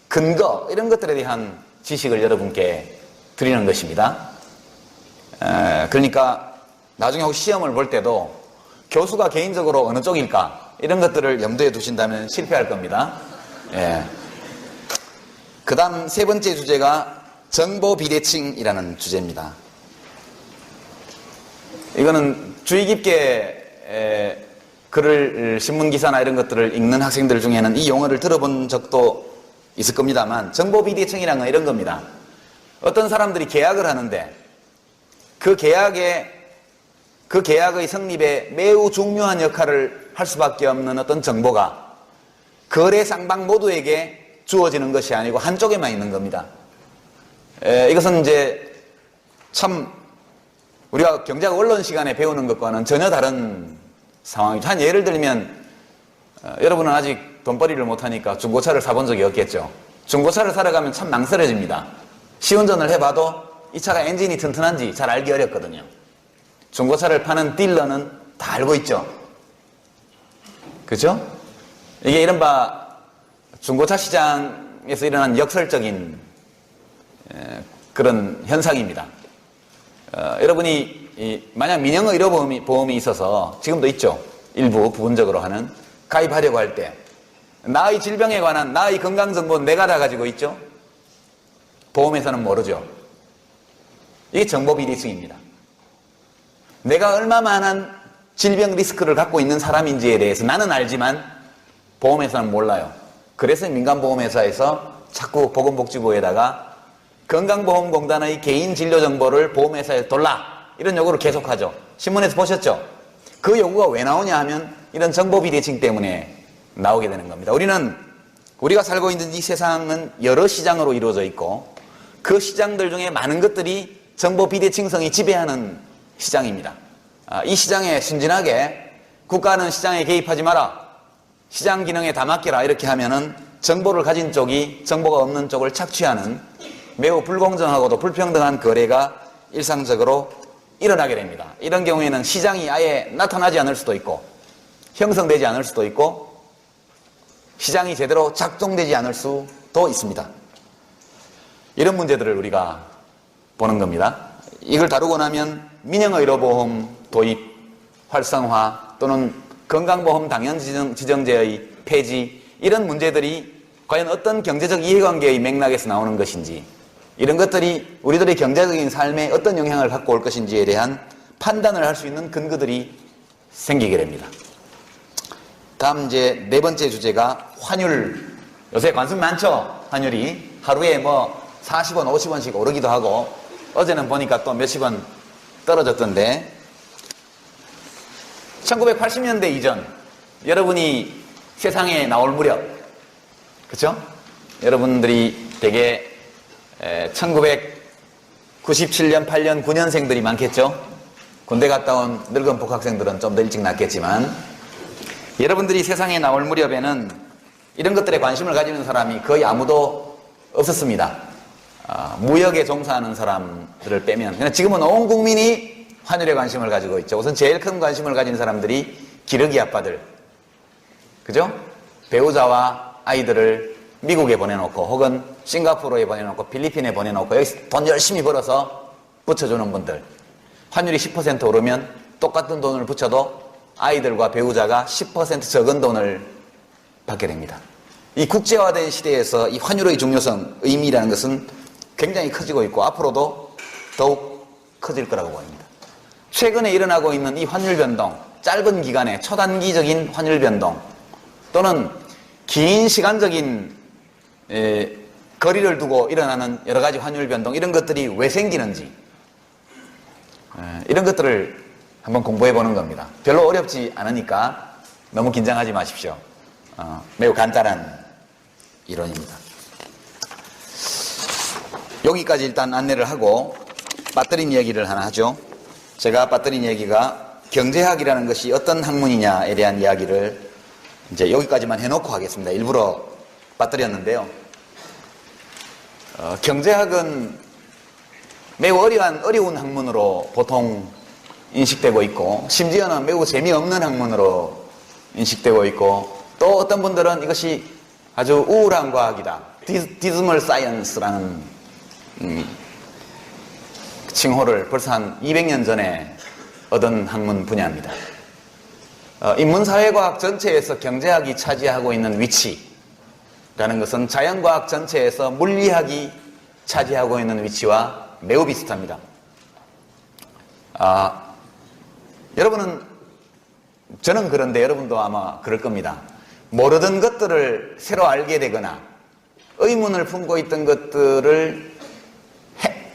근거, 이런 것들에 대한 지식을 여러분께 드리는 것입니다. 그러니까 나중에 혹시 시험을 볼 때도 교수가 개인적으로 어느 쪽일까, 이런 것들을 염두에 두신다면 실패할 겁니다. 예. 그 다음 세 번째 주제가 정보 비대칭이라는 주제입니다. 이거는 주의 깊게 글을, 신문기사나 이런 것들을 읽는 학생들 중에는 이 용어를 들어본 적도 있을 겁니다만, 정보 비대칭이라는 건 이런 겁니다. 어떤 사람들이 계약을 하는데 그 계약의 성립에 매우 중요한 역할을 할 수밖에 없는 어떤 정보가 거래 쌍방 모두에게 주어지는 것이 아니고 한쪽에만 있는 겁니다. 이것은 이제 참 우리가 경제학 원론 시간에 배우는 것과는 전혀 다른 상황이죠. 한 예를 들면 여러분은 아직 돈벌이를 못하니까 중고차를 사본 적이 없겠죠. 중고차를 사러 가면 참 망설여집니다. 시운전을 해봐도 이 차가 엔진이 튼튼한지 잘 알기 어렵거든요. 중고차를 파는 딜러는 다 알고 있죠. 그렇죠? 이게 이른바 중고차 시장에서 일어난 역설적인 그런 현상입니다. 여러분이 만약 민영 의료보험이 있어서, 지금도 있죠, 일부 부분적으로 하는, 가입하려고 할 때 나의 질병에 관한 나의 건강정보는 내가 다 가지고 있죠. 보험회사는 모르죠. 이게 정보 비대칭입니다. 내가 얼마만한 질병 리스크를 갖고 있는 사람인지에 대해서 나는 알지만 보험회사는 몰라요. 그래서 민간보험회사에서 자꾸 보건복지부에다가 건강보험공단의 개인 진료 정보를 보험회사에 돌라, 이런 요구를 계속하죠. 신문에서 보셨죠? 그 요구가 왜 나오냐 하면 이런 정보 비대칭 때문에 나오게 되는 겁니다. 우리가 살고 있는 이 세상은 여러 시장으로 이루어져 있고 그 시장들 중에 많은 것들이 정보 비대칭성이 지배하는 시장입니다. 이 시장에 순진하게 국가는 시장에 개입하지 마라, 시장 기능에 다 맡겨라, 이렇게 하면은 정보를 가진 쪽이 정보가 없는 쪽을 착취하는 매우 불공정하고도 불평등한 거래가 일상적으로 일어나게 됩니다. 이런 경우에는 시장이 아예 나타나지 않을 수도 있고 형성되지 않을 수도 있고 시장이 제대로 작동되지 않을 수도 있습니다. 이런 문제들을 우리가 보는 겁니다. 이걸 다루고 나면 민영의료보험 도입, 활성화 또는 건강보험 당연지정제의 폐지, 이런 문제들이 과연 어떤 경제적 이해관계의 맥락에서 나오는 것인지, 이런 것들이 우리들의 경제적인 삶에 어떤 영향을 갖고 올 것인지에 대한 판단을 할 수 있는 근거들이 생기게 됩니다. 다음 이제 네 번째 주제가 환율. 요새 관습 많죠? 환율이 하루에 뭐 40원, 50원씩 오르기도 하고, 어제는 보니까 또 몇십 원 떨어졌던데, 1980년대 이전, 여러분이 세상에 나올 무렵, 그렇죠? 여러분들이 되게 1997년, 8년, 9년생들이 많겠죠? 군대 갔다 온 늙은 복학생들은 좀 더 일찍 낳겠지만, 여러분들이 세상에 나올 무렵에는 이런 것들에 관심을 가지는 사람이 거의 아무도 없었습니다. 무역에 종사하는 사람들을 빼면. 그냥 지금은 온 국민이 환율에 관심을 가지고 있죠. 우선 제일 큰 관심을 가진 사람들이 기러기 아빠들, 그죠? 배우자와 아이들을 미국에 보내놓고 혹은 싱가포르에 보내놓고 필리핀에 보내놓고 여기서 돈 열심히 벌어서 붙여주는 분들, 환율이 10% 오르면 똑같은 돈을 붙여도 아이들과 배우자가 10% 적은 돈을 받게 됩니다. 이 국제화된 시대에서 이 환율의 중요성, 의미라는 것은 굉장히 커지고 있고 앞으로도 더욱 커질 거라고 보입니다. 최근에 일어나고 있는 이 환율 변동, 짧은 기간에 초단기적인 환율 변동, 또는 긴 시간적인 거리를 두고 일어나는 여러 가지 환율 변동 이런 것들이 왜 생기는지 이런 것들을 한번 공부해 보는 겁니다. 별로 어렵지 않으니까 너무 긴장하지 마십시오. 매우 간단한 이론입니다. 여기까지 일단 안내를 하고 빠뜨린 이야기를 하나 하죠. 제가 빠뜨린 얘기가 경제학이라는 것이 어떤 학문이냐에 대한 이야기를 이제 여기까지만 해놓고 하겠습니다. 일부러 빠뜨렸는데요. 경제학은 매우 어려운 학문으로 보통 인식되고 있고, 심지어는 매우 재미없는 학문으로 인식되고 있고, 또 어떤 분들은 이것이 아주 우울한 과학이다. 디즈멀 사이언스라는 칭호를 벌써 한 200년 전에 얻은 학문 분야입니다. 인문사회과학 전체에서 경제학이 차지하고 있는 위치라는 것은 자연과학 전체에서 물리학이 차지하고 있는 위치와 매우 비슷합니다. 여러분은, 저는 그런데 여러분도 아마 그럴 겁니다. 모르던 것들을 새로 알게 되거나 의문을 품고 있던 것들을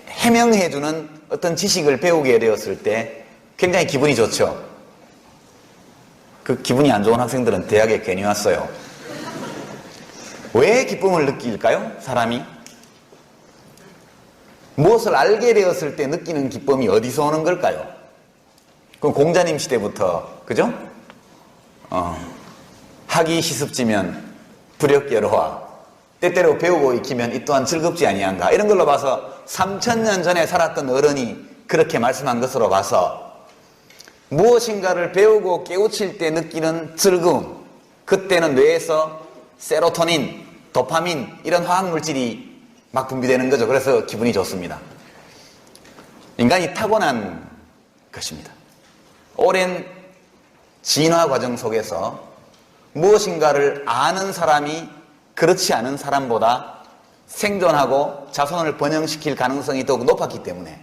해명해주는 어떤 지식을 배우게 되었을 때 굉장히 기분이 좋죠. 그 기분이 안 좋은 학생들은 대학에 괜히 왔어요. 왜 기쁨을 느낄까요? 사람이? 무엇을 알게 되었을 때 느끼는 기쁨이 어디서 오는 걸까요? 그럼 공자님 시대부터, 그죠? 학이 시습지면 불역여로와 때때로 배우고 익히면 이 또한 즐겁지 아니한가, 이런 걸로 봐서 3000년 전에 살았던 어른이 그렇게 말씀한 것으로 봐서 무엇인가를 배우고 깨우칠 때 느끼는 즐거움, 그때는 뇌에서 세로토닌, 도파민 이런 화학물질이 막 분비되는 거죠. 그래서 기분이 좋습니다. 인간이 타고난 것입니다. 오랜 진화 과정 속에서 무엇인가를 아는 사람이 그렇지 않은 사람보다 생존하고 자손을 번영시킬 가능성이 더욱 높았기 때문에,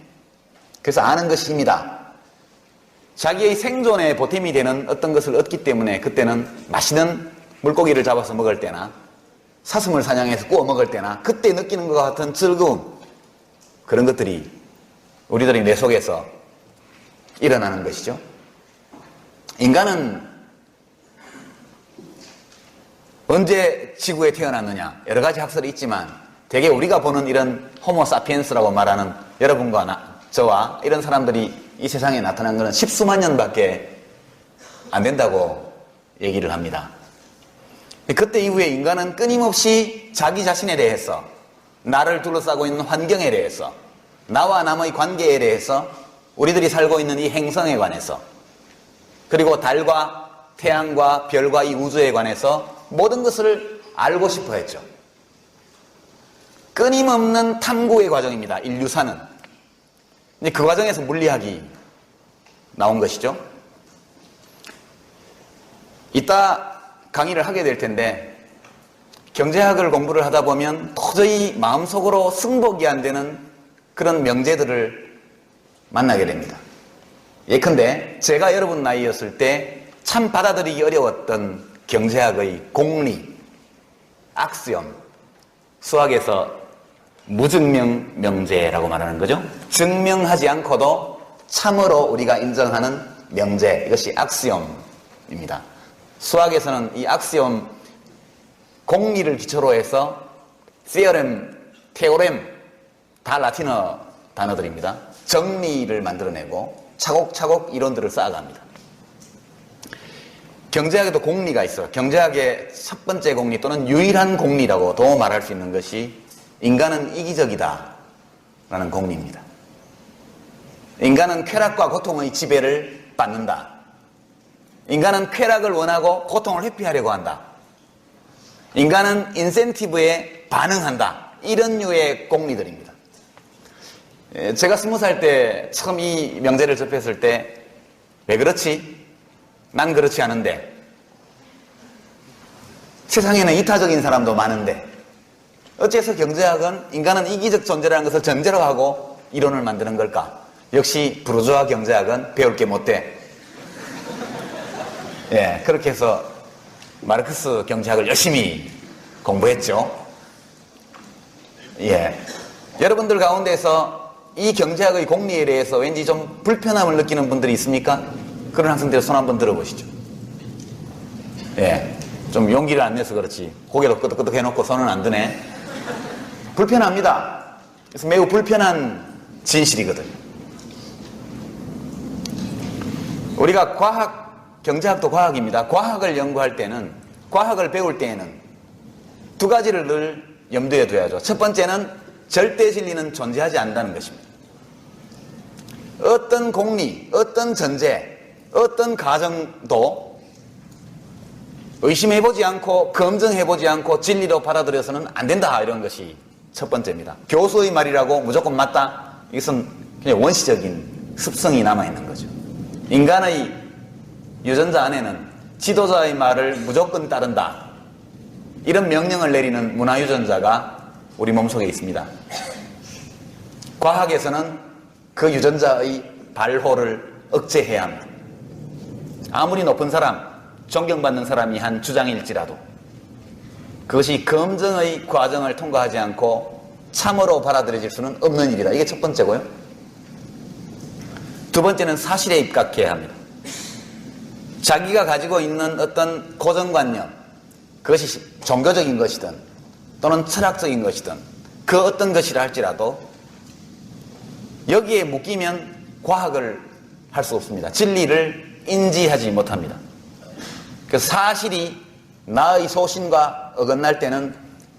그래서 아는 것이 힘이다. 자기의 생존에 보탬이 되는 어떤 것을 얻기 때문에 그때는 맛있는 물고기를 잡아서 먹을 때나 사슴을 사냥해서 구워 먹을 때나 그때 느끼는 것 같은 즐거움, 그런 것들이 우리들의 뇌 속에서 일어나는 것이죠. 인간은 언제 지구에 태어났느냐, 여러 가지 학설이 있지만 대개 우리가 보는 이런 호모 사피엔스라고 말하는 여러분과 저와 이런 사람들이 이 세상에 나타난 것은 10수만 년밖에 안 된다고 얘기를 합니다. 그때 이후에 인간은 끊임없이 자기 자신에 대해서, 나를 둘러싸고 있는 환경에 대해서, 나와 남의 관계에 대해서, 우리들이 살고 있는 이 행성에 관해서, 그리고 달과 태양과 별과 이 우주에 관해서 모든 것을 알고 싶어 했죠. 끊임없는 탐구의 과정입니다. 인류사는. 그 과정에서 물리학이 나온 것이죠. 이따 강의를 하게 될 텐데, 경제학을 공부를 하다 보면 도저히 마음속으로 승복이 안 되는 그런 명제들을 만나게 됩니다. 예컨대 제가 여러분 나이였을 때 참 받아들이기 어려웠던 경제학의 공리, 악시엄, 수학에서 무증명 명제라고 말하는 거죠. 증명하지 않고도 참으로 우리가 인정하는 명제, 이것이 악시엄입니다. 수학에서는 이 악시엄, 공리를 기초로 해서 theorem, 테오렘, 다 라틴어 단어들입니다. 정리를 만들어내고 차곡차곡 이론들을 쌓아갑니다. 경제학에도 공리가 있어요. 경제학의 첫 번째 공리 또는 유일한 공리라고도 말할 수 있는 것이 인간은 이기적이다 라는 공리입니다. 인간은 쾌락과 고통의 지배를 받는다. 인간은 쾌락을 원하고 고통을 회피하려고 한다. 인간은 인센티브에 반응한다. 이런 류의 공리들입니다. 제가 20살 때 처음 이 명제를 접했을 때, 왜 그렇지? 난 그렇지 않은데, 세상에는 이타적인 사람도 많은데, 어째서 경제학은 인간은 이기적 존재라는 것을 전제로 하고 이론을 만드는 걸까? 역시 부르주아 경제학은 배울 게 못 돼. 예, 그렇게 해서 마르크스 경제학을 열심히 공부했죠. 예. 여러분들 가운데서 이 경제학의 공리에 대해서 왠지 좀 불편함을 느끼는 분들이 있습니까? 그런 학생들 손 한번 들어보시죠. 예. 좀 용기를 안 내서 그렇지. 고개도 끄덕끄덕 해놓고 손은 안 드네. 불편합니다. 그래서 매우 불편한 진실이거든요. 우리가 경제학도 과학입니다. 과학을 연구할 때는, 과학을 배울 때에는 두 가지를 늘 염두에 둬야죠. 첫 번째는 절대 진리는 존재하지 않는다는 것입니다. 어떤 공리, 어떤 전제, 어떤 가정도 의심해보지 않고 검증해보지 않고 진리로 받아들여서는 안 된다, 이런 것이 첫 번째입니다. 교수의 말이라고 무조건 맞다? 이것은 그냥 원시적인 습성이 남아있는 거죠. 인간의 유전자 안에는 지도자의 말을 무조건 따른다, 이런 명령을 내리는 문화유전자가 우리 몸속에 있습니다. 과학에서는 그 유전자의 발호를 억제해야 합니다. 아무리 높은 사람, 존경받는 사람이 한 주장일지라도 그것이 검증의 과정을 통과하지 않고 참으로 받아들여질 수는 없는 일이다. 이게 첫 번째고요. 두 번째는 사실에 입각해야 합니다. 자기가 가지고 있는 어떤 고정관념, 그것이 종교적인 것이든 또는 철학적인 것이든 그 어떤 것이라 할지라도 여기에 묶이면 과학을 할 수 없습니다. 진리를 인지하지 못합니다. 그 사실이 나의 소신과 어긋날 때는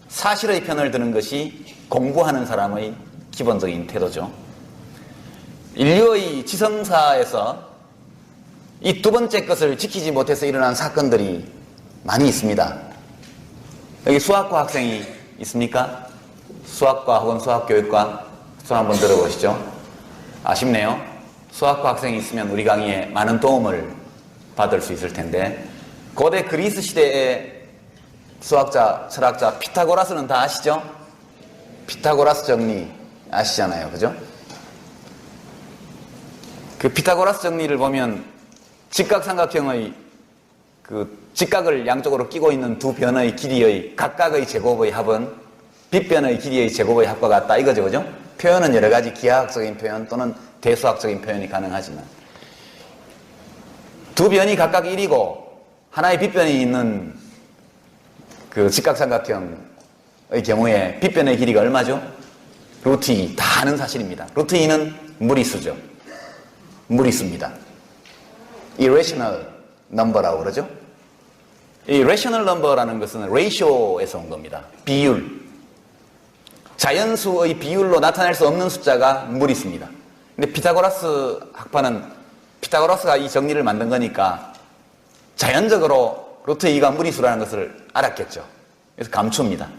사실의 편을 드는 것이 공부하는 사람의 기본적인 태도죠. 인류의 지성사에서 이 두 번째 것을 지키지 못해서 일어난 사건들이 많이 있습니다. 여기 수학과 학생이 있습니까? 수학과 혹은 수학교육과 손 한번 들어보시죠. 아쉽네요. 수학과 학생이 있으면 우리 강의에 많은 도움을 받을 수 있을 텐데, 고대 그리스 시대의 수학자, 철학자 피타고라스는 다 아시죠? 피타고라스 정리 아시잖아요. 그죠? 그 피타고라스 정리를 보면 직각삼각형의 그 직각을 양쪽으로 끼고 있는 두 변의 길이의 각각의 제곱의 합은 빗변의 길이의 제곱의 합과 같다, 이거죠. 그죠? 표현은 여러 가지 기하학적인 표현 또는 대수학적인 표현이 가능하지만 두 변이 각각 1이고 하나의 빗변이 있는 그 직각삼각형의 경우에 빗변의 길이가 얼마죠? 루트 2. 다 아는 사실입니다. 루트 2는 무리수죠. 무리수입니다. irrational number라고 그러죠. 이 rational number라는 것은 ratio에서 온 겁니다. 비율. 자연수의 비율로 나타낼 수 없는 숫자가 무리수입니다. 근데 피타고라스 학파는 피타고라스가 이 정리를 만든 거니까 자연적으로 루트 2가 무리수라는 것을 알았겠죠. 그래서 감춥니다.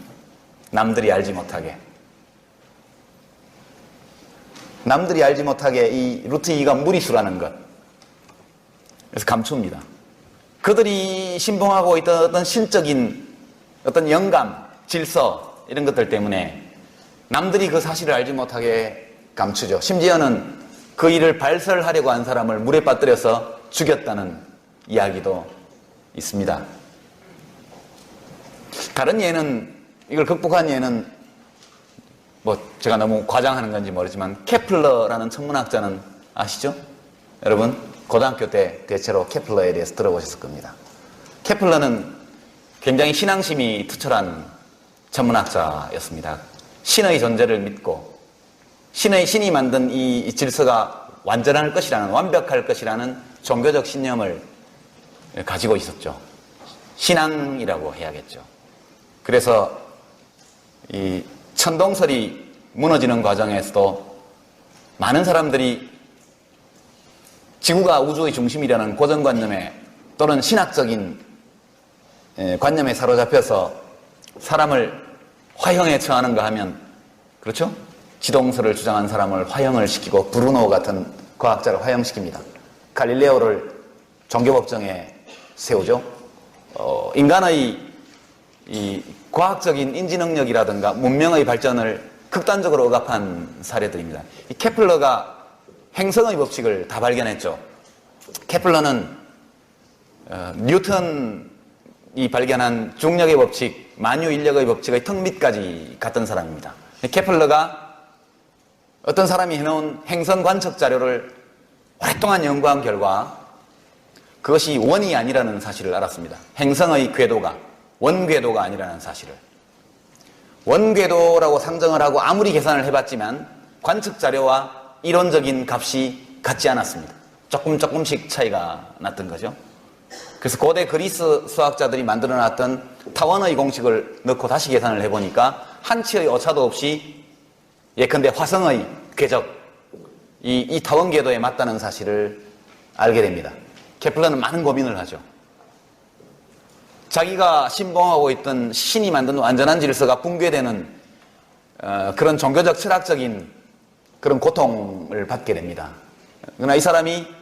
남들이 알지 못하게. 남들이 알지 못하게 이 루트 2가 무리수라는 것. 그래서 감춥니다. 그들이 신봉하고 있던 어떤 신적인 어떤 영감, 질서 이런 것들 때문에 남들이 그 사실을 알지 못하게 감추죠. 심지어는 그 일을 발설하려고 한 사람을 물에 빠뜨려서 죽였다는 이야기도 있습니다. 다른 예는, 이걸 극복한 예는 뭐 제가 너무 과장하는 건지 모르지만 케플러라는 천문학자는 아시죠? 여러분 고등학교 때 대체로 케플러에 대해서 들어보셨을 겁니다. 케플러는 굉장히 신앙심이 투철한 천문학자였습니다. 신의 존재를 믿고 신이 만든 이 질서가 완전할 것이라는, 완벽할 것이라는 종교적 신념을 가지고 있었죠. 신앙이라고 해야겠죠. 그래서 이 천동설이 무너지는 과정에서도 많은 사람들이 지구가 우주의 중심이라는 고정관념에 또는 신학적인 관념에 사로잡혀서 사람을 화형에 처하는가 하면, 그렇죠? 지동설을 주장한 사람을 화형을 시키고 브루노 같은 과학자를 화형시킵니다. 갈릴레오를 종교법정에 세우죠. 인간의 이 과학적인 인지 능력이라든가 문명의 발전을 극단적으로 억압한 사례들입니다. 이 케플러가 행성의 법칙을 다 발견했죠. 케플러는 뉴턴이 이 발견한 중력의 법칙, 만유인력의 법칙의 턱 밑까지 갔던 사람입니다. 케플러가 어떤 사람이 해놓은 행성 관측 자료를 오랫동안 연구한 결과 그것이 원이 아니라는 사실을 알았습니다. 행성의 궤도가 원궤도가 아니라는 사실을. 원궤도라고 상정을 하고 아무리 계산을 해봤지만 관측 자료와 이론적인 값이 같지 않았습니다. 조금씩 차이가 났던 거죠. 그래서 고대 그리스 수학자들이 만들어놨던 타원의 공식을 넣고 다시 계산을 해보니까 한치의 오차도 없이 예컨대 화성의 궤적, 이 타원 궤도에 맞다는 사실을 알게 됩니다. 케플러는 많은 고민을 하죠. 자기가 신봉하고 있던 신이 만든 완전한 질서가 붕괴되는 그런 종교적 철학적인 그런 고통을 받게 됩니다. 그러나 이 사람이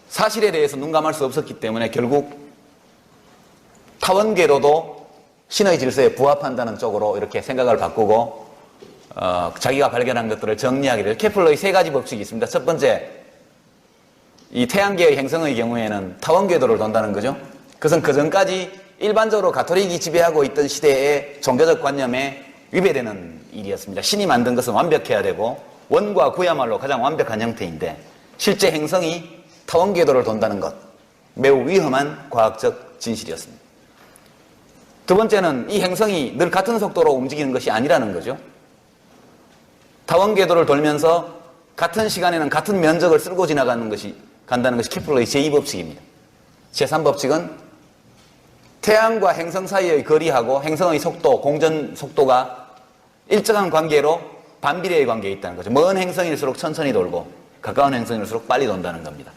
사실에 대해서 눈감을 수 없었기 때문에 결국 타원 궤도도 신의 질서에 부합한다는 쪽으로 이렇게 생각을 바꾸고 자기가 발견한 것들을 정리하게 돼요. 케플러의 세 가지 법칙이 있습니다. 첫 번째, 이 태양계의 행성의 경우에는 타원 궤도를 돈다는 거죠. 그것은 그 전까지 일반적으로 가톨릭이 지배하고 있던 시대의 종교적 관념에 위배되는 일이었습니다. 신이 만든 것은 완벽해야 되고 원과 구야말로 가장 완벽한 형태인데 실제 행성이 타원 궤도를 돈다는 것, 매우 위험한 과학적 진실이었습니다. 두 번째는 이 행성이 늘 같은 속도로 움직이는 것이 아니라는 거죠. 타원 궤도를 돌면서 같은 시간에는 같은 면적을 쓸고 간다는 것이 케플러의 제2법칙입니다. 제3법칙은 태양과 행성 사이의 거리하고 행성의 속도, 공전 속도가 일정한 관계로 반비례의 관계에 있다는 거죠. 먼 행성일수록 천천히 돌고 가까운 행성일수록 빨리 돈다는 겁니다.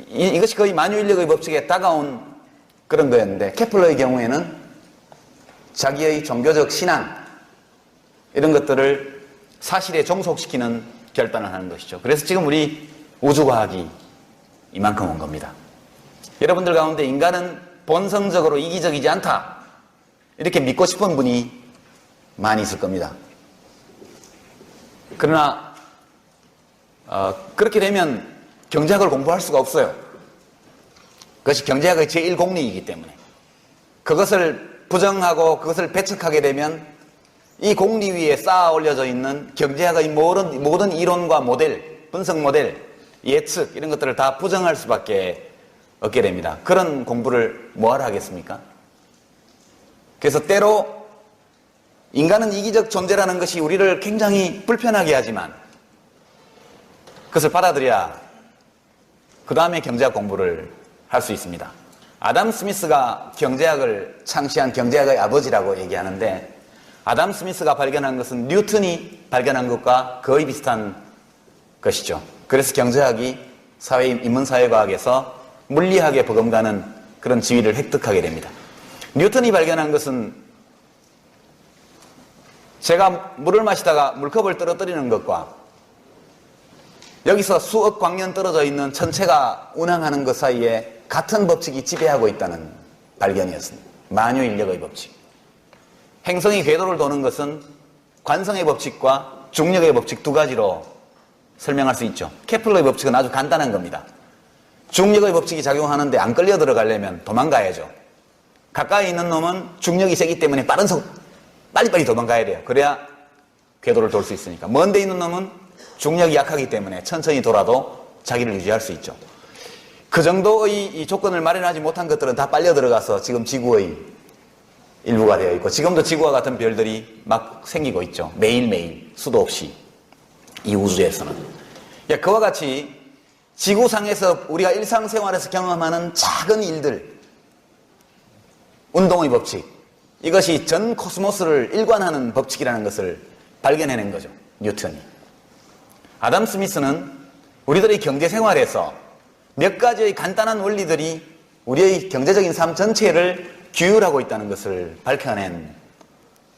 이것이 거의 만유인력의 법칙에 다가온 그런 거였는데 케플러의 경우에는 자기의 종교적 신앙 이런 것들을 사실에 종속시키는 결단을 하는 것이죠. 그래서 지금 우리 우주과학이 이만큼 온 겁니다. 여러분들 가운데 인간은 본성적으로 이기적이지 않다 이렇게 믿고 싶은 분이 많이 있을 겁니다. 그러나 그렇게 되면 경제학을 공부할 수가 없어요. 그것이 경제학의 제1공리이기 때문에 그것을 부정하고 그것을 배척하게 되면 이 공리 위에 쌓아 올려져 있는 경제학의 모든 이론과 모델, 분석 모델, 예측 이런 것들을 다 부정할 수밖에 없게 됩니다. 그런 공부를 뭐하러 하겠습니까? 그래서 때로 인간은 이기적 존재라는 것이 우리를 굉장히 불편하게 하지만 그것을 받아들여야 그 다음에 경제학 공부를 할 수 있습니다. 아담 스미스가 경제학을 창시한 경제학의 아버지라고 얘기하는데 아담 스미스가 발견한 것은 뉴턴이 발견한 것과 거의 비슷한 것이죠. 그래서 경제학이 인문사회과학에서 물리학에 버금가는 그런 지위를 획득하게 됩니다. 뉴턴이 발견한 것은 제가 물을 마시다가 물컵을 떨어뜨리는 것과 여기서 수억 광년 떨어져 있는 천체가 운항하는 것 사이에 같은 법칙이 지배하고 있다는 발견이었습니다. 만유인력의 법칙. 행성이 궤도를 도는 것은 관성의 법칙과 중력의 법칙 두 가지로 설명할 수 있죠. 케플러의 법칙은 아주 간단한 겁니다. 중력의 법칙이 작용하는데 안 끌려 들어가려면 도망가야죠. 가까이 있는 놈은 중력이 세기 때문에 빨리빨리 도망가야 돼요. 그래야 궤도를 돌 수 있으니까. 먼 데 있는 놈은 중력이 약하기 때문에 천천히 돌아도 자기를 유지할 수 있죠. 그 정도의 이 조건을 마련하지 못한 것들은 다 빨려 들어가서 지금 지구의 일부가 되어 있고 지금도 지구와 같은 별들이 막 생기고 있죠. 매일매일 수도 없이 이 우주에서는. 그와 같이 지구상에서 우리가 일상생활에서 경험하는 작은 일들, 운동의 법칙, 이것이 전 코스모스를 일관하는 법칙이라는 것을 발견해낸 거죠. 뉴턴이. 아담 스미스는 우리들의 경제생활에서 몇 가지의 간단한 원리들이 우리의 경제적인 삶 전체를 규율하고 있다는 것을 밝혀낸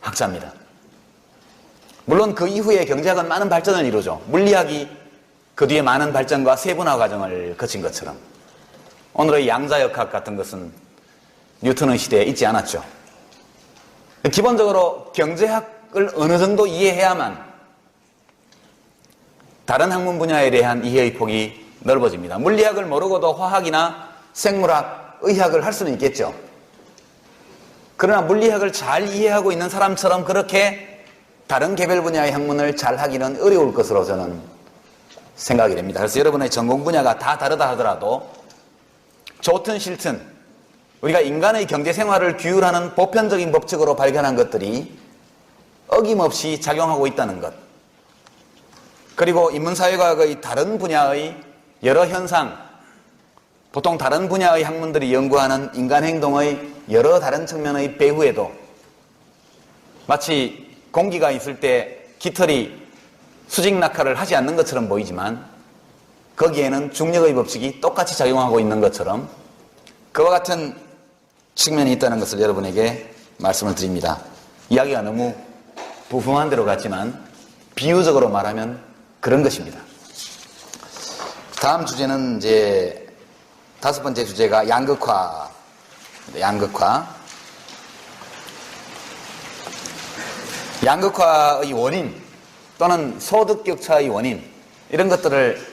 학자입니다. 물론 그 이후에 경제학은 많은 발전을 이루죠. 물리학이 그 뒤에 많은 발전과 세분화 과정을 거친 것처럼 오늘의 양자역학 같은 것은 뉴턴의 시대에 있지 않았죠. 기본적으로 경제학을 어느 정도 이해해야만 다른 학문 분야에 대한 이해의 폭이 넓어집니다. 물리학을 모르고도 화학이나 생물학, 의학을 할 수는 있겠죠. 그러나 물리학을 잘 이해하고 있는 사람처럼 그렇게 다른 개별 분야의 학문을 잘 하기는 어려울 것으로 저는 생각이 됩니다. 그래서 여러분의 전공 분야가 다 다르다 하더라도 좋든 싫든 우리가 인간의 경제 생활을 규율하는 보편적인 법칙으로 발견한 것들이 어김없이 작용하고 있다는 것, 그리고 인문사회과학의 다른 분야의 여러 현상, 보통 다른 분야의 학문들이 연구하는 인간 행동의 여러 다른 측면의 배후에도 마치 공기가 있을 때 깃털이 수직 낙하를 하지 않는 것처럼 보이지만 거기에는 중력의 법칙이 똑같이 작용하고 있는 것처럼 그와 같은 측면이 있다는 것을 여러분에게 말씀을 드립니다. 이야기가 너무 부풍한 대로 같지만 비유적으로 말하면 그런 것입니다. 다음 주제는 이제 5번째 주제가 양극화. 양극화의 원인 또는 소득 격차의 원인, 이런 것들을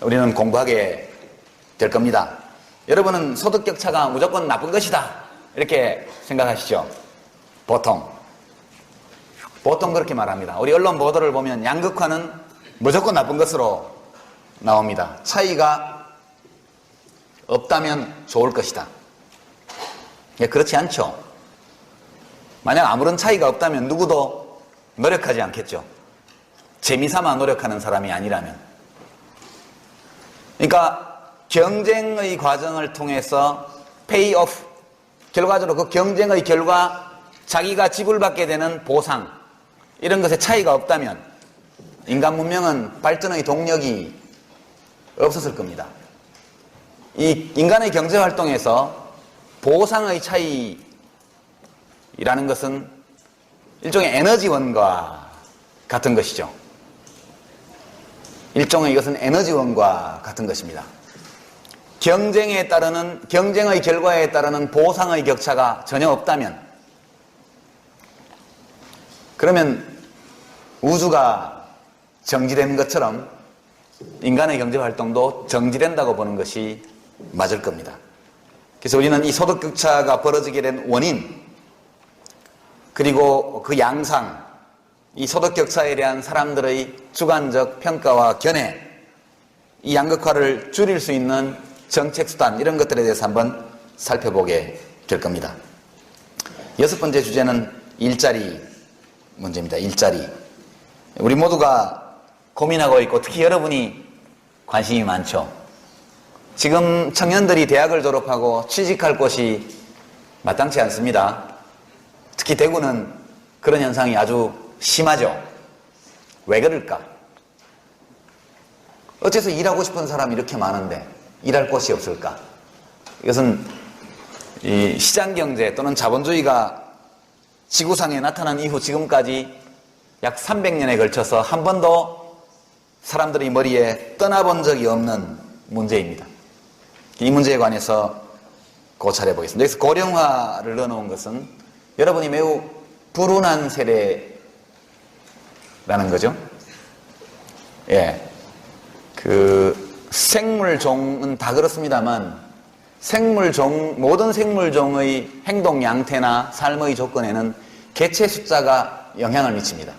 우리는 공부하게 될 겁니다. 여러분은 소득 격차가 무조건 나쁜 것이다 이렇게 생각하시죠? 보통 그렇게 말합니다. 우리 언론 보도를 보면 양극화는 무조건 나쁜 것으로 나옵니다. 차이가 없다면 좋을 것이다. 그렇지 않죠. 만약 아무런 차이가 없다면 누구도 노력하지 않겠죠. 재미삼아 노력하는 사람이 아니라면. 그러니까 경쟁의 과정을 통해서 페이오프, 결과적으로 그 경쟁의 결과 자기가 지불받게 되는 보상, 이런 것에 차이가 없다면 인간 문명은 발전의 동력이 없었을 겁니다. 이 인간의 경제 활동에서 보상의 차이라는 것은 일종의 에너지원과 같은 것이죠. 일종의 이것은 에너지원과 같은 것입니다. 경쟁의 결과에 따르는 보상의 격차가 전혀 없다면, 그러면 우주가 정지된 것처럼 인간의 경제 활동도 정지된다고 보는 것이 맞을 겁니다. 그래서 우리는 이 소득 격차가 벌어지게 된 원인, 그리고 그 양상, 이 소득 격차에 대한 사람들의 주관적 평가와 견해, 이 양극화를 줄일 수 있는 정책 수단, 이런 것들에 대해서 한번 살펴보게 될 겁니다. 6번째 주제는 일자리 문제입니다. 일자리. 우리 모두가 고민하고 있고 특히 여러분이 관심이 많죠. 지금 청년들이 대학을 졸업하고 취직할 곳이 마땅치 않습니다. 특히 대구는 그런 현상이 아주 심하죠. 왜 그럴까? 어째서 일하고 싶은 사람이 이렇게 많은데 일할 곳이 없을까? 이것은 이 시장경제 또는 자본주의가 지구상에 나타난 이후 지금까지 약 300년에 걸쳐서 한 번도 사람들이 머리에 떠나본 적이 없는 문제입니다. 이 문제에 관해서 고찰해 보겠습니다. 여기서 고령화를 넣어놓은 것은 여러분이 매우 불운한 세대라는 거죠. 예. 생물종은 다 그렇습니다만 모든 생물종의 행동 양태나 삶의 조건에는 개체 숫자가 영향을 미칩니다.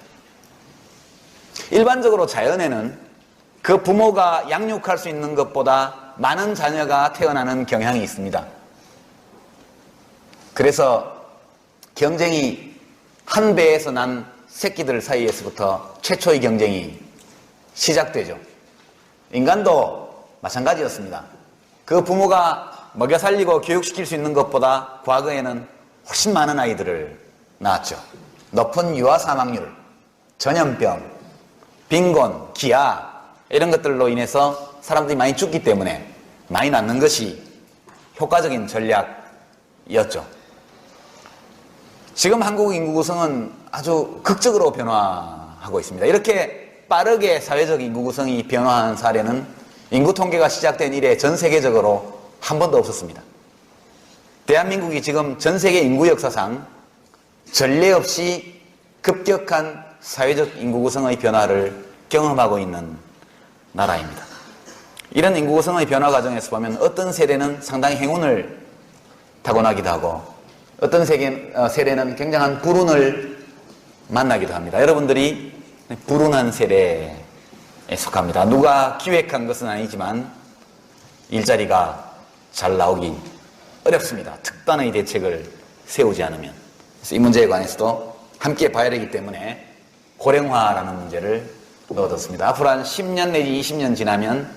일반적으로 자연에는 그 부모가 양육할 수 있는 것보다 많은 자녀가 태어나는 경향이 있습니다. 그래서 경쟁이 한 배에서 난 새끼들 사이에서부터 최초의 경쟁이 시작되죠. 인간도 마찬가지였습니다. 그 부모가 먹여 살리고 교육시킬 수 있는 것보다 과거에는 훨씬 많은 아이들을 낳았죠. 높은 유아 사망률, 전염병, 빈곤, 기아, 이런 것들로 인해서 사람들이 많이 죽기 때문에 많이 낳는 것이 효과적인 전략이었죠. 지금 한국 인구 구성은 아주 극적으로 변화하고 있습니다. 이렇게 빠르게 사회적 인구 구성이 변화한 사례는 인구 통계가 시작된 이래 전 세계적으로 한 번도 없었습니다. 대한민국이 지금 전 세계 인구 역사상 전례 없이 급격한 사회적 인구 구성의 변화를 경험하고 있는 나라입니다. 이런 인구 구성의 변화 과정에서 보면 어떤 세대는 상당히 행운을 타고나기도 하고 어떤 세례는 굉장한 불운을 만나기도 합니다. 여러분들이 불운한 세례에 속합니다. 누가 기획한 것은 아니지만 일자리가 잘 나오기 어렵습니다. 특단의 대책을 세우지 않으면. 그래서 이 문제에 관해서도 함께 봐야 되기 때문에 고령화라는 문제를 넣어뒀습니다. 앞으로 한 10년 내지 20년 지나면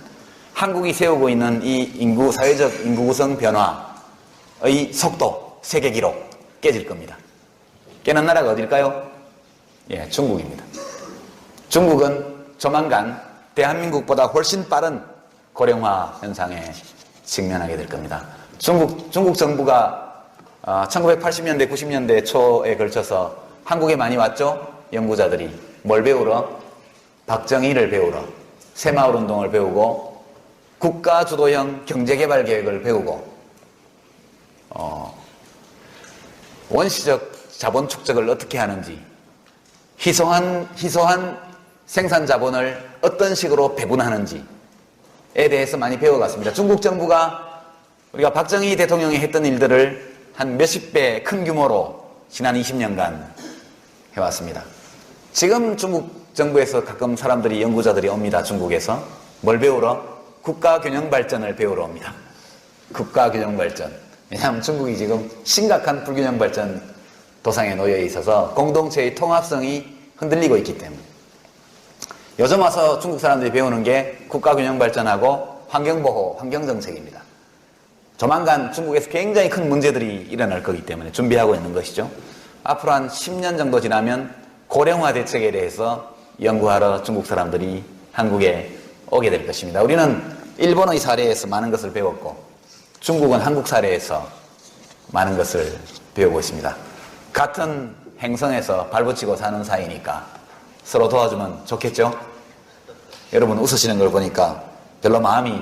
한국이 세우고 있는 이 사회적 인구 구성 변화의 속도, 세계 기록 깨질 겁니다. 깨는 나라가 어딜까요? 예, 중국입니다. 중국은 조만간 대한민국보다 훨씬 빠른 고령화 현상에 직면하게 될 겁니다. 중국 정부가 1980년대, 90년대 초에 걸쳐서 한국에 많이 왔죠? 연구자들이. 뭘 배우러? 박정희를 배우러. 새마을운동을 배우고 국가주도형 경제개발계획을 배우고 원시적 자본 축적을 어떻게 하는지 희소한 생산 자본을 어떤 식으로 배분하는지에 대해서 많이 배워갔습니다. 중국 정부가 우리가 박정희 대통령이 했던 일들을 한 몇십 배 큰 규모로 지난 20년간 해왔습니다. 지금 중국 정부에서 가끔 사람들이, 연구자들이 옵니다. 중국에서. 뭘 배우러? 국가균형발전을 배우러 옵니다. 국가균형발전. 왜냐하면 중국이 지금 심각한 불균형발전 도상에 놓여 있어서 공동체의 통합성이 흔들리고 있기 때문에. 요즘 와서 중국 사람들이 배우는 게 국가균형발전하고 환경보호, 환경정책입니다. 조만간 중국에서 굉장히 큰 문제들이 일어날 거기 때문에 준비하고 있는 것이죠. 앞으로 한 10년 정도 지나면 고령화 대책에 대해서 연구하러 중국 사람들이 한국에 오게 될 것입니다. 우리는 일본의 사례에서 많은 것을 배웠고 중국은 한국 사례에서 많은 것을 배우고 있습니다. 같은 행성에서 발붙이고 사는 사이니까 서로 도와주면 좋겠죠? 여러분 웃으시는 걸 보니까 별로 마음이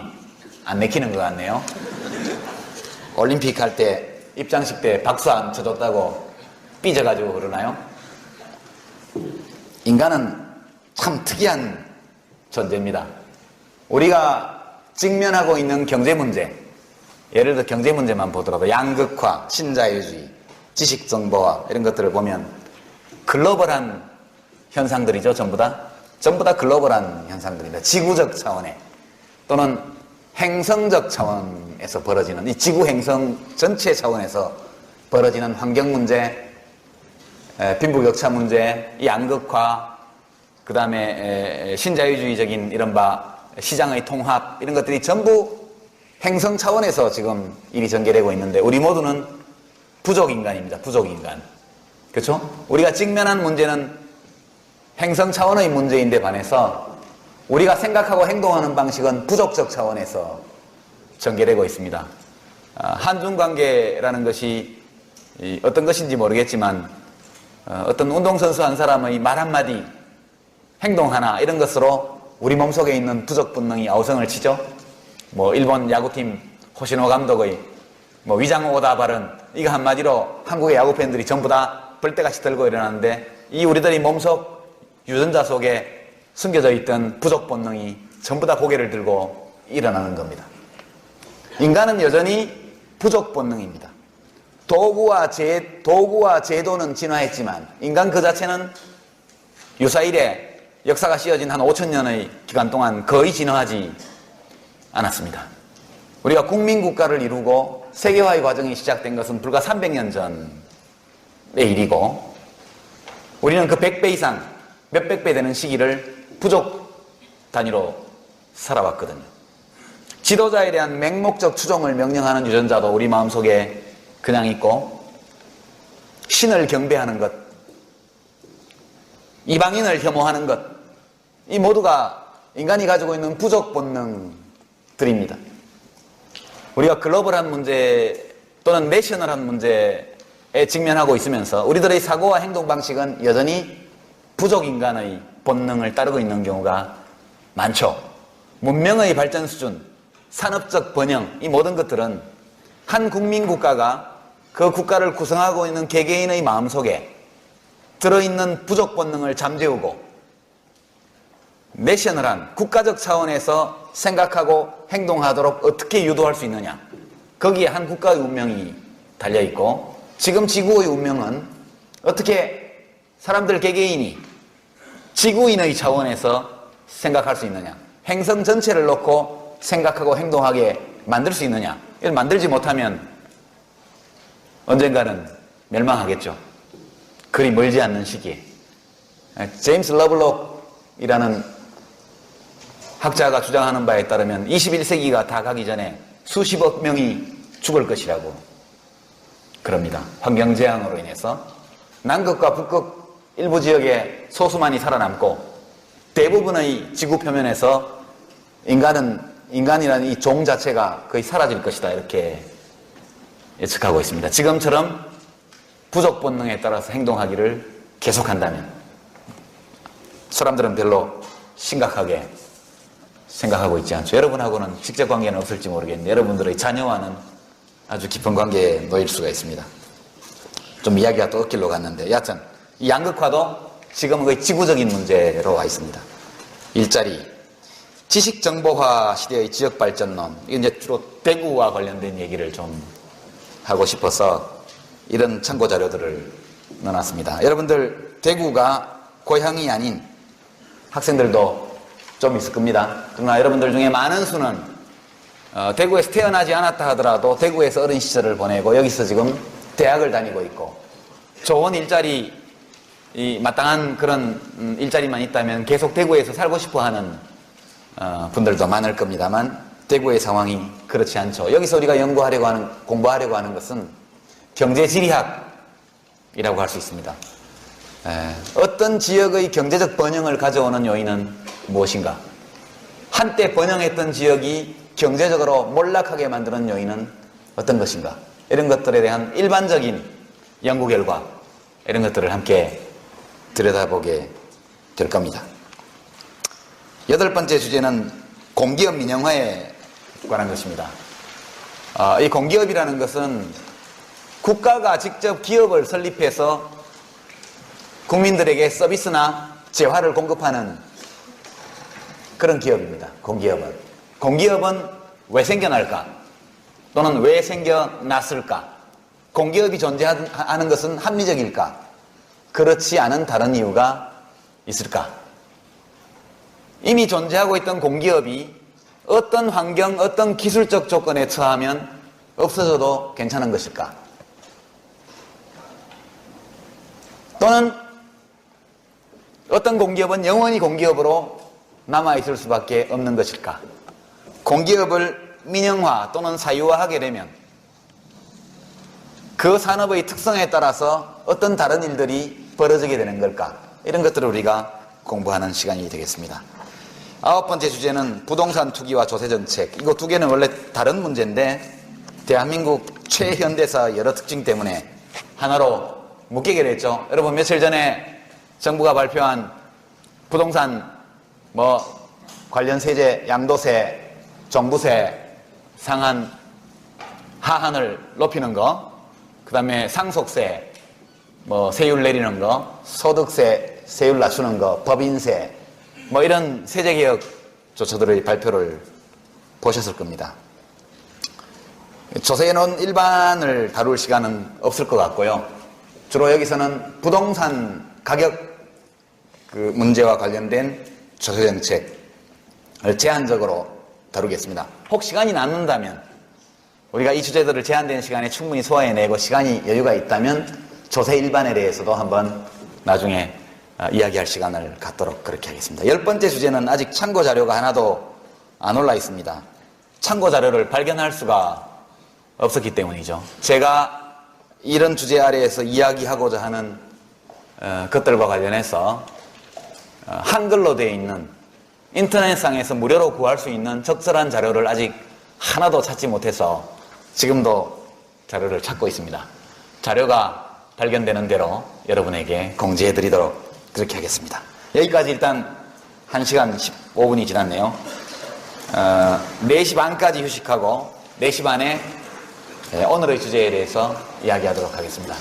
안 내키는 것 같네요. 올림픽 할 때 입장식 때 박수 안 쳐줬다고 삐져가지고 그러나요? 인간은 참 특이한 존재입니다. 우리가 직면하고 있는 경제 문제, 예를 들어 경제 문제만 보더라도 양극화, 신자유주의, 지식정보화 이런 것들을 보면 글로벌한 현상들이죠. 전부 다 글로벌한 현상들입니다. 지구적 차원의 또는 행성적 차원에서 벌어지는, 이 지구 행성 전체 차원에서 벌어지는 환경 문제, 빈부격차 문제, 양극화, 그 다음에 신자유주의적인 이른바 시장의 통합, 이런 것들이 전부 행성 차원에서 지금 일이 전개되고 있는데 우리 모두는 부족인간입니다. 부족인간. 그렇죠? 우리가 직면한 문제는 행성 차원의 문제인데 반해서 우리가 생각하고 행동하는 방식은 부족적 차원에서 전개되고 있습니다. 한중관계라는 것이 어떤 것인지 모르겠지만 어떤 운동선수 한 사람의 말 한마디, 행동 하나 이런 것으로 우리 몸속에 있는 부족 본능이 아우성을 치죠. 일본 야구팀 호시노 감독의 위장 오다 발언, 이거 한마디로 한국의 야구 팬들이 전부 다 벌떼같이 들고 일어나는데 이 우리들이 몸속 유전자 속에 숨겨져 있던 부족 본능이 전부 다 고개를 들고 일어나는 겁니다. 인간은 여전히 부족 본능입니다. 도구와 제도는 진화했지만 인간 그 자체는 유사일에 역사가 씌어진 한 5천년의 기간 동안 거의 진화하지 않았습니다. 우리가 국민국가를 이루고 세계화의 과정이 시작된 것은 불과 300년 전의 일이고 우리는 그 100배 이상, 몇백 배 되는 시기를 부족 단위로 살아왔거든요. 지도자에 대한 맹목적 추종을 명령하는 유전자도 우리 마음속에 그냥 있고 신을 경배하는 것, 이방인을 혐오하는 것, 이 모두가 인간이 가지고 있는 부족 본능들입니다. 우리가 글로벌한 문제 또는 내셔널한 문제에 직면하고 있으면서 우리들의 사고와 행동 방식은 여전히 부족 인간의 본능을 따르고 있는 경우가 많죠. 문명의 발전 수준, 산업적 번영, 이 모든 것들은 한 국민 국가가 그 국가를 구성하고 있는 개개인의 마음속에 들어있는 부족 본능을 잠재우고 내셔널한 국가적 차원에서 생각하고 행동하도록 어떻게 유도할 수 있느냐, 거기에 한 국가의 운명이 달려있고 지금 지구의 운명은 어떻게 사람들 개개인이 지구인의 차원에서 생각할 수 있느냐, 행성 전체를 놓고 생각하고 행동하게 만들 수 있느냐, 이걸 만들지 못하면 언젠가는 멸망하겠죠. 그리 멀지 않는 시기에. 제임스 러블록이라는 학자가 주장하는 바에 따르면 21세기가 다 가기 전에 수십억 명이 죽을 것이라고 그럽니다. 환경재앙으로 인해서 남극과 북극 일부 지역에 소수만이 살아남고 대부분의 지구 표면에서 인간이라는 이 종 자체가 거의 사라질 것이다, 이렇게 예측하고 있습니다. 지금처럼 부족 본능에 따라서 행동하기를 계속한다면 사람들은 별로 심각하게 생각하고 있지 않죠. 여러분하고는 직접 관계는 없을지 모르겠는데 여러분들의 자녀와는 아주 깊은 관계에 놓일 수가 있습니다. 좀 이야기가 또 엇길로 갔는데 여하튼 이 양극화도 지금 거의 지구적인 문제로 와 있습니다. 일자리, 지식정보화 시대의 지역발전론, 이게 이제 주로 대구와 관련된 얘기를 좀 하고 싶어서 이런 참고 자료들을 넣어놨습니다. 여러분들 대구가 고향이 아닌 학생들도 좀 있을 겁니다. 그러나 여러분들 중에 많은 수는 대구에서 태어나지 않았다 하더라도 대구에서 어린 시절을 보내고 여기서 지금 대학을 다니고 있고 좋은 일자리, 마땅한 그런 일자리만 있다면 계속 대구에서 살고 싶어 하는 분들도 많을 겁니다만 대구의 상황이 그렇지 않죠. 여기서 우리가 공부하려고 하는 것은 경제지리학이라고 할 수 있습니다. 어떤 지역의 경제적 번영을 가져오는 요인은 무엇인가? 한때 번영했던 지역이 경제적으로 몰락하게 만드는 요인은 어떤 것인가? 이런 것들에 대한 일반적인 연구 결과, 이런 것들을 함께 들여다보게 될 겁니다. 8번째 주제는 공기업 민영화에 관한 것입니다. 이 공기업이라는 것은 국가가 직접 기업을 설립해서 국민들에게 서비스나 재화를 공급하는 그런 기업입니다. 공기업은 왜 생겨날까? 또는 왜 생겨났을까? 공기업이 존재하는 것은 합리적일까? 그렇지 않은 다른 이유가 있을까? 이미 존재하고 있던 공기업이 어떤 환경, 어떤 기술적 조건에 처하면 없어져도 괜찮은 것일까? 또는 어떤 공기업은 영원히 공기업으로 남아있을 수밖에 없는 것일까? 공기업을 민영화 또는 사유화하게 되면 그 산업의 특성에 따라서 어떤 다른 일들이 벌어지게 되는 걸까? 이런 것들을 우리가 공부하는 시간이 되겠습니다. 9번째 주제는 부동산 투기와 조세정책. 이거 두 개는 원래 다른 문제인데 대한민국 최현대사 여러 특징 때문에 하나로 묶이게 됐죠. 여러분 며칠 전에 정부가 발표한 부동산 관련 세제, 양도세, 종부세, 상한, 하한을 높이는 거, 그 다음에 상속세, 세율 내리는 거, 소득세, 세율 낮추는 거, 법인세, 이런 세제개혁 조처들의 발표를 보셨을 겁니다. 조세론 일반을 다룰 시간은 없을 것 같고요. 주로 여기서는 부동산 가격 문제와 관련된 조세정책을 제한적으로 다루겠습니다. 혹 시간이 남는다면 우리가 이 주제들을 제한된 시간에 충분히 소화해내고 시간이 여유가 있다면 조세 일반에 대해서도 한번 나중에 이야기할 시간을 갖도록 그렇게 하겠습니다. 10번째 주제는 아직 참고 자료가 하나도 안 올라 있습니다. 참고 자료를 발견할 수가 없었기 때문이죠. 제가 이런 주제 아래에서 이야기하고자 하는 것들과 관련해서 한글로 되어 있는 인터넷상에서 무료로 구할 수 있는 적절한 자료를 아직 하나도 찾지 못해서 지금도 자료를 찾고 있습니다. 자료가 발견되는 대로 여러분에게 공지해드리도록 그렇게 하겠습니다. 여기까지 일단 1시간 15분이 지났네요. 4시 반까지 휴식하고 4시 반에 오늘의 주제에 대해서 이야기하도록 하겠습니다.